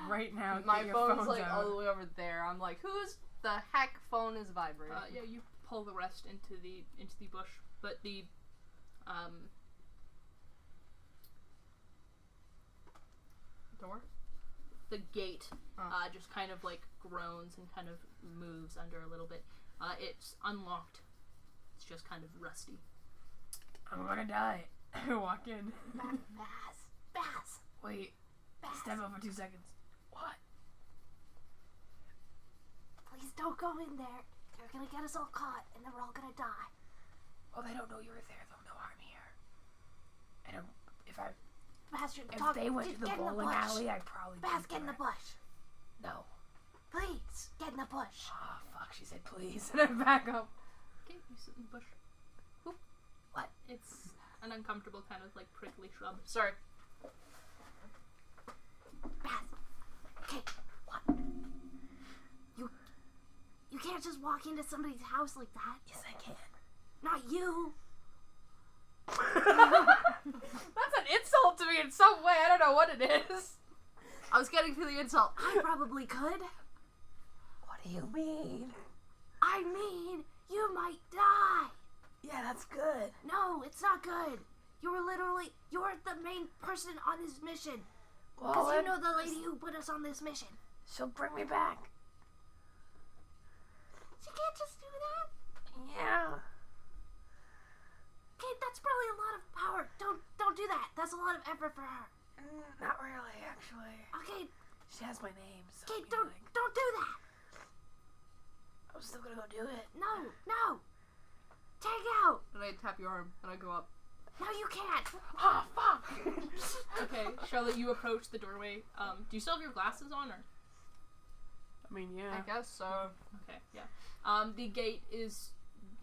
S4: Right now,
S1: My
S4: get your
S1: phone's
S4: phones
S1: like
S4: out.
S1: all the way over there. I'm like, who's the heck phone is vibrating?
S3: yeah, you pull the rest into the bush, but the
S1: Door?
S3: the gate
S1: Oh.
S3: just kind of like groans and kind of moves under a little bit. It's unlocked. It's just kind of rusty.
S4: I'm gonna die. Walk in.
S1: Bass.
S4: Wait. Step up for 2 seconds. What?
S1: Please don't go in there. You're gonna get us all caught, and then we're all gonna die.
S4: Oh, they don't know you were there. They'll know I'm here. And
S1: Bastion,
S4: if they went to the bowling alley, I'd probably
S1: get in the bush.
S4: No.
S1: Please, get in the bush.
S4: Oh, fuck. She said please. And I back up.
S3: Okay, you sit in the bush. Whoop.
S1: What?
S3: It's an uncomfortable kind of like prickly shrub.
S1: Sorry.
S7: Bass. Okay, what? You can't just walk into somebody's house like that.
S4: Yes, I can.
S7: Not you.
S4: That's an insult to me in some way. I don't know what it is.
S1: I was getting to the insult.
S7: I probably could.
S4: What do you mean?
S7: I mean, you might die.
S4: Yeah, that's good.
S7: No, it's not good. You're the main person on this mission.
S4: Well,
S7: Because you know the lady who put us on this mission.
S4: she'll bring me back.
S7: She can't just do that.
S4: Yeah.
S7: Okay, that's probably a lot of power. Don't do that. That's a lot of effort for her.
S4: Not really, actually.
S7: Okay,
S4: She has my name, so
S7: okay,
S4: you know,
S7: don't do that.
S4: I'm still gonna go do it.
S7: No. Tag out.
S1: And I tap your arm and I go up.
S7: No, you can't.
S4: Ah, fuck!
S3: Okay, Charlotte, you approach the doorway. Do you still have your glasses on, or?
S4: I mean, yeah.
S1: I guess so.
S3: Okay, yeah. The gate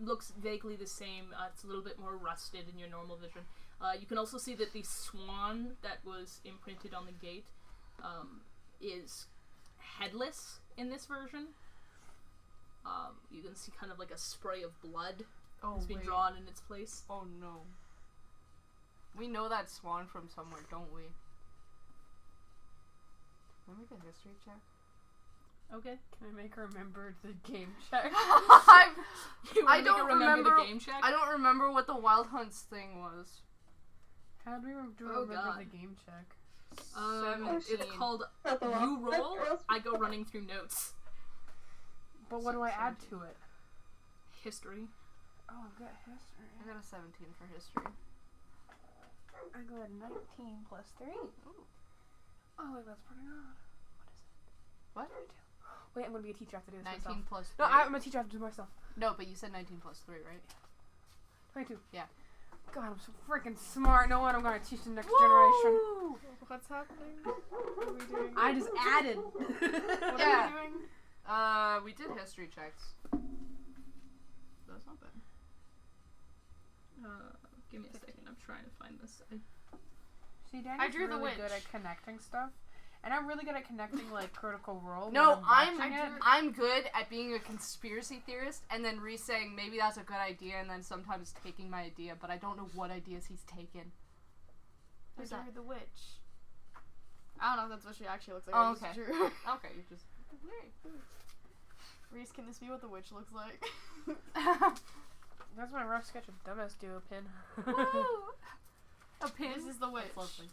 S3: looks vaguely the same. It's a little bit more rusted in your normal vision. You can also see that the swan that was imprinted on the gate is headless in this version. You can see kind of like a spray of blood has been drawn in its place.
S1: Oh no. We know that swan from somewhere, don't we? Can I make a history check?
S3: Okay.
S4: Can I make her remember the game check?
S3: You
S1: I
S3: wanna make
S1: don't
S3: her remember
S1: remember-
S3: the game check.
S1: I don't remember what the Wild Hunts thing was.
S4: How do we
S3: Oh,
S4: remember
S3: God.
S4: the game check?
S3: It's
S1: 17.
S3: called You Roll. I go running through notes.
S4: But what do I add to it?
S3: History.
S4: Oh, I've got history.
S1: I got a 17 for history.
S4: I got 19 plus 3. Oh, wait, that's pretty good.
S1: What?
S4: Wait, I'm gonna be a teacher after this
S1: 19
S4: myself.
S1: plus 3.
S4: No, I'm a teacher after myself.
S1: No, but you said 19 plus 3, right?
S4: 22.
S1: Yeah.
S4: God, I'm so freaking smart. No one I'm gonna teach the next generation.
S2: What's happening? What are we doing?
S4: I just added.
S2: What
S1: Yeah.
S2: are we doing?
S1: We did history checks. That's not bad.
S3: Give me a second. I'm trying to find this.
S4: See, Danny's
S2: I drew the
S4: really
S2: witch.
S4: good at connecting stuff. And I'm really good at connecting, like, Critical Role.
S1: No,
S4: when
S1: I'm
S4: watching it.
S1: I'm good at being a conspiracy theorist and then saying maybe that's a good idea and then sometimes taking my idea, but I don't know what ideas he's taken.
S2: I
S1: Who's that?
S2: drew the witch. I don't know if that's what she actually looks like.
S1: Oh,
S2: I just
S1: okay.
S2: drew.
S1: Okay, you just.
S2: Reese, can this be what the witch looks like?
S4: That's my rough sketch of Dumbass Duo pin.
S1: Woo! A pin.
S2: This is the witch.
S1: That's lovely.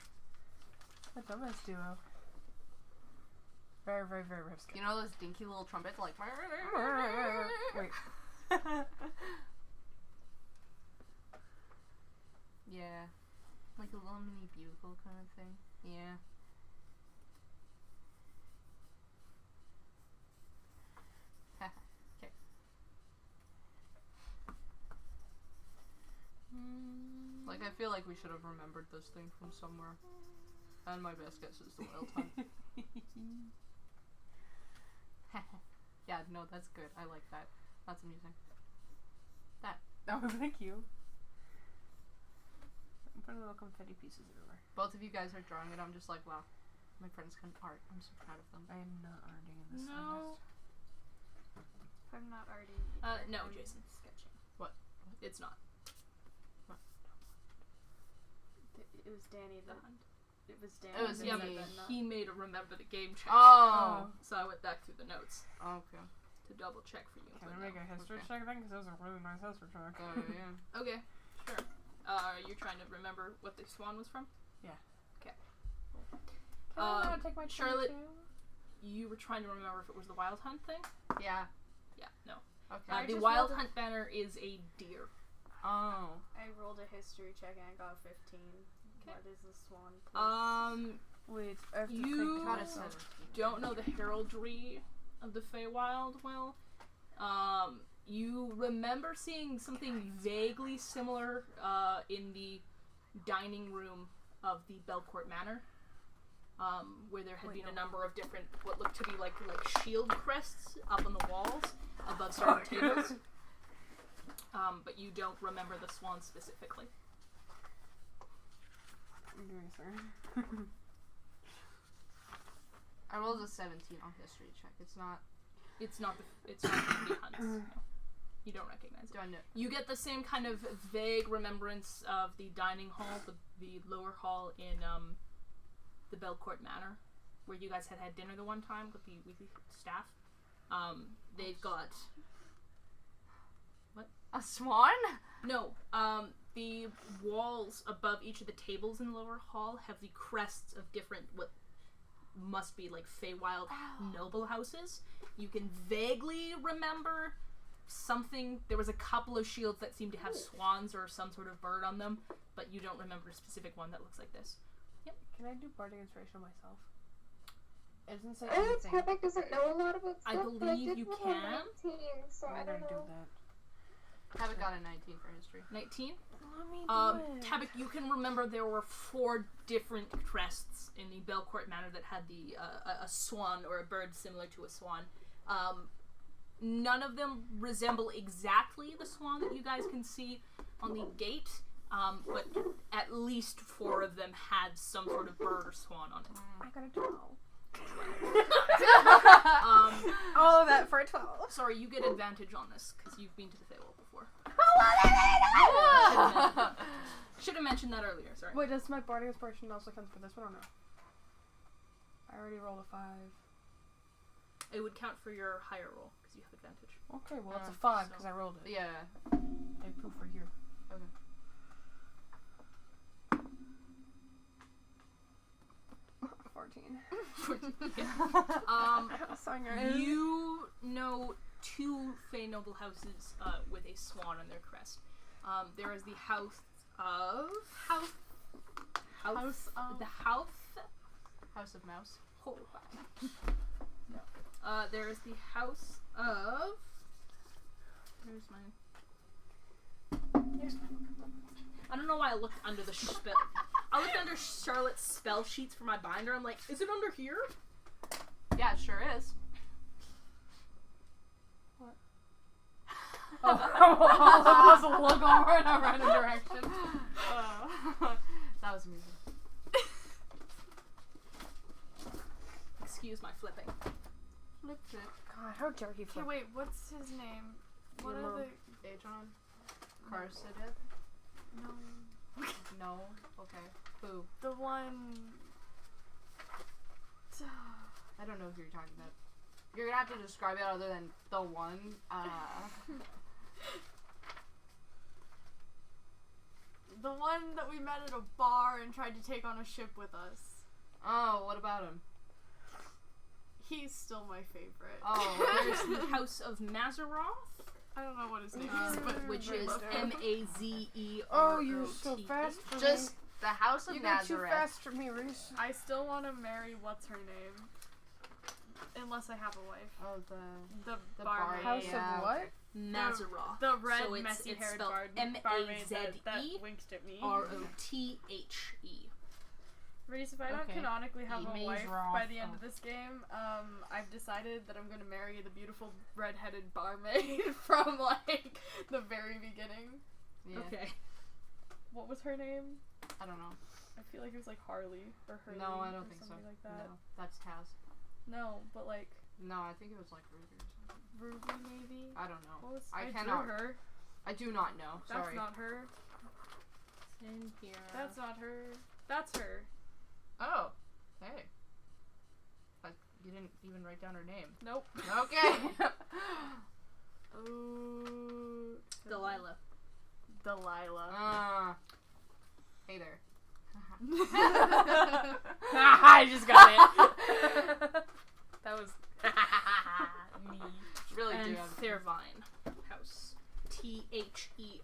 S4: A Dumbass Duo. Very, very, very rough sketch.
S1: You know those dinky little trumpets like.
S4: Wait.
S1: Yeah. Like a little mini bugle kind of thing. Yeah. Okay. Like, I feel like we should have remembered this thing from somewhere. And my best guess is the Wild Hunt. Yeah, no, that's good. I like that. That's amusing.
S4: Oh, thank you. I'm putting little confetti pieces everywhere.
S1: Both of you guys are drawing it. I'm just like, wow. My friends can art. I'm so proud of them.
S4: I am not arting in this.
S3: No.
S2: I'm not already.
S3: No, Jason. Sketching.
S1: What?
S3: It's not.
S2: It was Danny the hunt. It was Danny.
S1: It was
S2: that
S3: Yeah,
S2: said
S1: me.
S3: but
S2: that, not-
S3: he made a remember the game check.
S1: Oh.
S3: So I went back through the notes
S1: Okay.
S3: to double check for you.
S4: Can
S3: but
S4: I make
S3: no.
S4: a history
S1: Okay.
S4: check then? Because that was a really nice history check.
S1: Yeah.
S3: Okay, sure. You're trying to remember what the swan was from?
S4: Yeah.
S3: Okay.
S4: Can I take my
S3: Charlotte-
S4: 22?
S3: You were trying to remember if it was the Wild Hunt thing?
S1: Yeah.
S3: Yeah, no.
S1: Okay.
S3: The
S2: just
S3: Wild
S2: rolled a-
S3: Hunt banner is a deer.
S1: Oh.
S2: I rolled a history check and I got a 15. What is the swan? Please?
S4: Wait, I have to
S3: You-
S4: think to
S1: Got a
S4: myself.
S1: 17.
S3: Don't know the heraldry of the Feywild well. You remember seeing something vaguely similar in the dining room of the Belcourt Manor, where there had been a number of different, what looked to be like shield crests up on the walls above certain tables. But you don't remember the swan specifically.
S4: I'm doing sir.
S1: I rolled a 17 on history check. It's not.
S3: It's not the hunts. No. You don't recognize it.
S1: Do I know?
S3: You get the same kind of vague remembrance of the dining hall, the lower hall in the Belcourt Manor, where you guys had dinner the one time with the staff. They've got
S1: A swan?
S3: no. the walls above each of the tables in the lower hall have the crests of different, what must be like Feywild noble houses. You can vaguely remember something. There was a couple of shields that seemed to have swans or some sort of bird on them, but you don't remember a specific one that looks like this. Yep.
S4: Can I do bardic inspiration myself? It doesn't say
S5: I know
S4: anything.
S5: Tabak doesn't know a lot about
S3: I
S5: stuff, but I
S3: believe
S5: did
S3: you
S5: roll a
S3: can.
S5: 19, so
S4: I'm
S5: I
S4: gonna
S5: don't
S4: do
S5: know.
S4: that.
S1: Haven't got a 19 for history.
S3: 19?
S4: Let me do it.
S3: Tabak, you can remember there were 4 different crests in the Belcourt Manor that had the a swan or a bird similar to a swan. None of them resemble exactly the swan that you guys can see on the gate, but at least 4 of them had some sort of bird or swan on it.
S4: I got a 12.
S3: All
S4: of that for a 12.
S3: Sorry, you get advantage on this because you've been to the Feywild before. Should have mentioned that earlier. Sorry.
S4: Wait, does my bardic inspiration also count for this one or no? I already rolled a 5.
S3: It would count for your higher roll because you have advantage.
S4: Okay, well it's a 5 because
S3: so-
S4: I rolled it.
S1: Yeah.
S4: I poof for here.
S1: Okay.
S3: You know 2 Fey noble houses with a swan on their crest. There is the house of the house
S1: House of Mouse.
S3: Hold on. No. There is the house of. Where's mine? I don't know why I looked under the spell. I looked under Charlotte's spell sheets for my binder. I'm like, is it under here?
S1: Yeah, it sure is.
S4: What? All of us look over in a random direction.
S1: That was amusing.
S3: Excuse my flipping.
S1: Flip.
S4: God, how dare he
S2: Okay,
S4: flip?
S2: wait, what's his name? What
S4: Your
S2: are
S4: mom.
S2: the...
S1: Adron? Carcidid?
S2: No.
S1: No? Okay. Who?
S2: The one...
S1: I don't know who you're talking about. You're gonna have to describe it other than the one.
S2: The one that we met at a bar and tried to take on a ship with us.
S1: Oh, what about him?
S2: He's still my favorite.
S1: Oh,
S3: There's the house of Mazeroth,
S2: I don't know what his name is, but
S3: which
S2: I
S3: is
S2: love him.
S3: Mazerot.
S4: Oh, you're so fast for
S1: just the House of
S4: me. You got too
S1: Nazareth.
S4: fast for me, Reese.
S2: I still want to marry what's her name, unless I have a wife.
S1: Oh,
S2: The
S1: the
S2: barmaid.
S4: House
S1: yeah,
S4: of what?
S1: okay.
S3: Mazeroth.
S2: The red,
S3: So it's
S2: messy-haired
S3: spelled
S2: barmaid that
S3: M-A-Z-E-R-O-T-H-E.
S2: winked at me. Reese, if I don't
S1: Okay.
S2: canonically have a wife
S1: Mazeroth.
S2: by the end of this game, I've decided that I'm gonna marry the beautiful red-headed barmaid from, like, the very beginning.
S1: Yeah.
S3: Okay.
S2: What was her name?
S1: I don't know.
S2: I feel like it was, like, Harley, or Hurley,
S1: No, I
S2: or
S1: don't think so.
S2: something like that.
S1: No, that's Taz.
S2: No, but, like,
S1: No, I think it was like Ruby or something.
S2: Ruby, maybe?
S1: I don't know.
S2: What was,
S1: I
S2: drew
S1: cannot.
S2: her.
S1: I do not know.
S2: That's
S1: Sorry.
S2: not her.
S3: In here.
S2: That's not her. That's her.
S1: Oh, hey. You didn't even write down her name.
S2: Nope.
S1: Okay.
S2: Ooh.
S3: Delilah.
S2: Delilah.
S1: Hey there.
S4: I just got it. That was
S3: Me.
S1: Really
S3: And
S1: do have
S3: Thervine house. Thervine.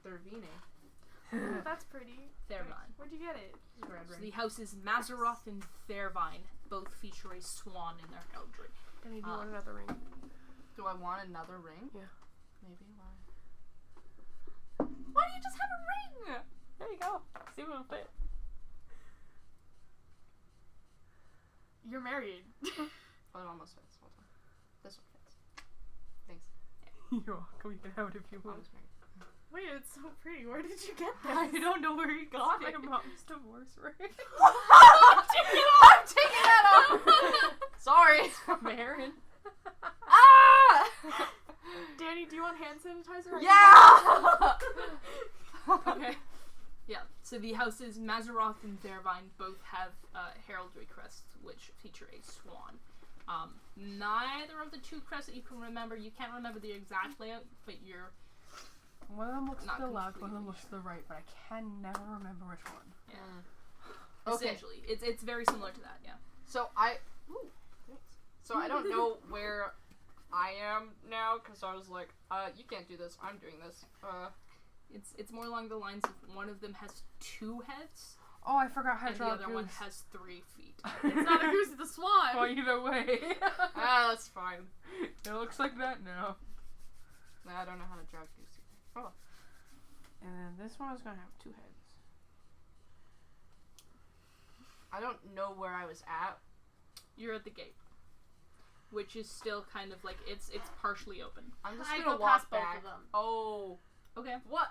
S1: Thervine.
S2: That's pretty.
S3: Thervine.
S2: Where'd you get it?
S1: Red
S3: So
S1: ring.
S3: the houses Mazeroth and Thervine both feature a swan in their heraldry.
S4: I need one another ring.
S1: Do I want another ring?
S4: Yeah.
S1: Maybe. Why?
S3: Why do you just have a ring?
S4: There you go. See what will fit.
S2: You're married.
S1: Oh, it almost fits. Hold on. This one fits. Thanks.
S4: You're welcome. You can have it if you
S1: I
S4: want.
S1: was married.
S2: Wait, it's so pretty. Where did you get that?
S3: I don't know where he got
S4: My
S3: it.
S4: mom's divorce ring.
S1: I'm taking that off. Sorry.
S4: Marin.
S1: Ah!
S2: Danny, do you want hand sanitizer?
S1: Yeah.
S3: Okay. Yeah, so the houses Mazeroth and Thervine both have heraldry crests which feature a swan. Neither of the two crests that you can remember, you can't remember the exact layout, but you're
S4: One of them looks
S3: Not
S4: to the left, one of them
S3: completely
S4: looks to the right, but I can never remember which one.
S1: Okay.
S3: essentially it's very similar to that. Yeah.
S1: So I don't know where I am now because I was like, you can't do this. I'm doing this.
S3: It's more along the lines of one of them has 2 heads
S4: Oh, I forgot how to
S3: and the
S4: draw a
S3: other one
S4: goose.
S3: has 3 feet.
S2: It's not a goose, it's a swan.
S4: Oh, either way.
S1: That's fine.
S4: It looks like that now.
S1: I don't know how to draw goose. Oh.
S4: And then this one is gonna have 2 heads.
S1: I don't know where I was at.
S3: You're at the gate, which is still kind of like it's partially open.
S1: I'm just
S7: I
S1: gonna
S7: go
S1: walk
S7: past both
S1: back.
S7: of them.
S1: Oh.
S3: Okay.
S1: What?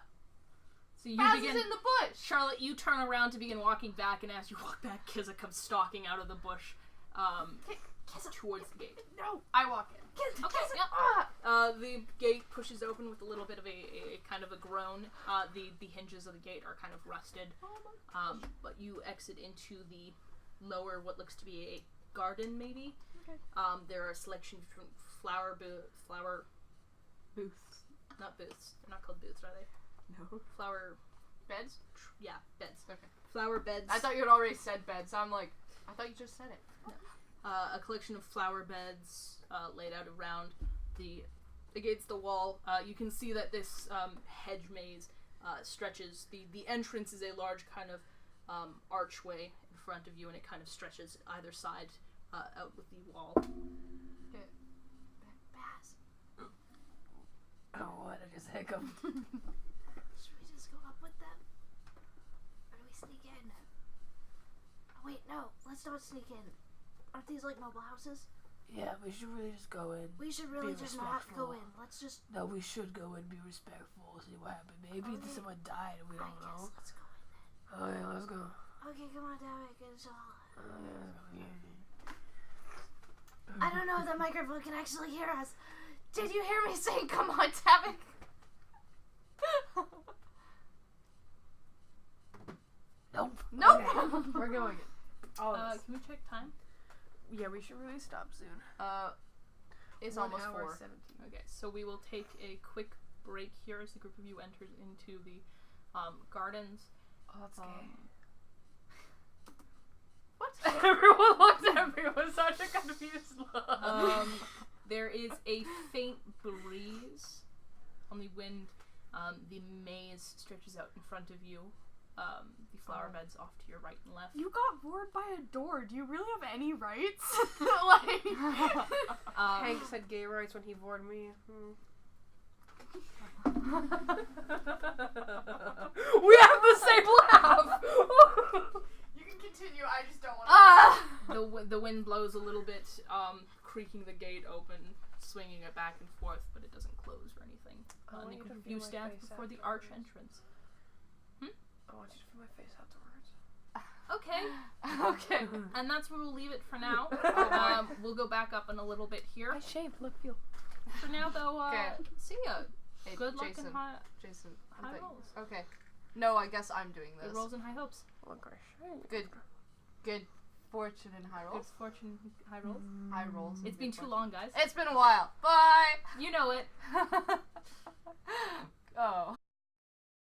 S3: So you
S1: Baz
S3: begin.
S1: is in the bush!
S3: Charlotte, you turn around to begin walking back, and as you walk back, Kizza comes stalking out of the bush, towards the gate.
S7: No.
S2: I walk in.
S3: Okay. The gate pushes open with a little bit of a kind of a groan. The hinges of the gate are kind of rusted. But you exit into the lower, what looks to be a garden, maybe.
S7: Okay.
S3: There are a selection of different flower booths. Not booths. They're not called booths, are they?
S1: No.
S3: Flower
S1: Beds?
S3: Yeah, beds.
S1: Okay.
S3: Flower beds.
S1: I thought you had already said beds. I'm like, I thought you just said it.
S3: A collection of flower beds laid out around against the wall. You can see that this hedge maze stretches. The entrance is a large kind of archway in front of you, and it kind of stretches either side out with the wall.
S7: Baz,
S4: Oh, what? I just hiccup.
S7: should we just go up with them? Or do we sneak in? Oh, wait, no. Let's not sneak in. Aren't these like noble houses?
S8: Yeah, we should really just go in.
S7: We should really
S8: Be
S7: just not go
S8: respectful.
S7: in. Let's just.
S8: No, we should go in, be respectful, see what happened. Maybe
S7: Okay.
S8: someone died and we
S7: I
S8: don't
S7: guess
S8: know.
S7: let's go in then.
S8: Oh yeah, let's go.
S7: Okay, come on, Derek. It's all.
S8: Yeah.
S7: I don't know if that microphone can actually hear us.
S1: Did you hear me saying, come on, Tabak?
S8: Nope.
S1: Nope!
S4: We're going in. All of us.
S3: Can we check time?
S4: Yeah, we should really stop soon.
S1: It's
S4: 1
S1: almost
S4: hour
S1: 4.
S4: 17.
S3: Okay, so we will take a quick break here as the group of you enters into the gardens.
S4: Oh, that's gay.
S1: What?
S2: Everyone looked at me with such a confused look.
S3: There is a faint breeze on the wind. The maze stretches out in front of you. The flower beds off to your right and left.
S2: You got bored by a door. Do you really have any rights? Like,
S4: Hank said gay rights when he bored me. We have the same laugh!
S2: you can continue. I just don't want to.
S3: The wind blows a little bit, creaking the gate open, swinging it back and forth, but it doesn't close or anything.
S4: I want
S3: And the
S4: you to
S3: group of
S4: feel
S3: you
S4: my
S3: stand
S4: face
S3: before the arch
S4: afterwards.
S3: entrance.
S4: I want you to feel my face afterwards.
S3: Okay,
S1: Okay.
S3: and that's where we'll leave it for now.
S1: boy.
S3: We'll go back up in a little bit here.
S4: I shaved. Look, feel.
S3: For now, though,
S1: Okay.
S3: see ya.
S1: Hey,
S3: Good luck
S1: Jason.
S3: and high
S1: I'm thinking-
S3: rolls.
S1: Okay. No, I guess I'm doing
S3: Good
S1: this.
S3: rolls and high hopes.
S4: Look, I shaved.
S1: Good fortune and high
S3: Good
S1: rolls.
S3: fortune, high rolls.
S1: High rolls.
S3: It's
S1: and
S3: been
S1: good
S3: too
S1: fortune.
S3: long, guys.
S1: It's been a while. Bye!
S3: You know it.
S1: Oh.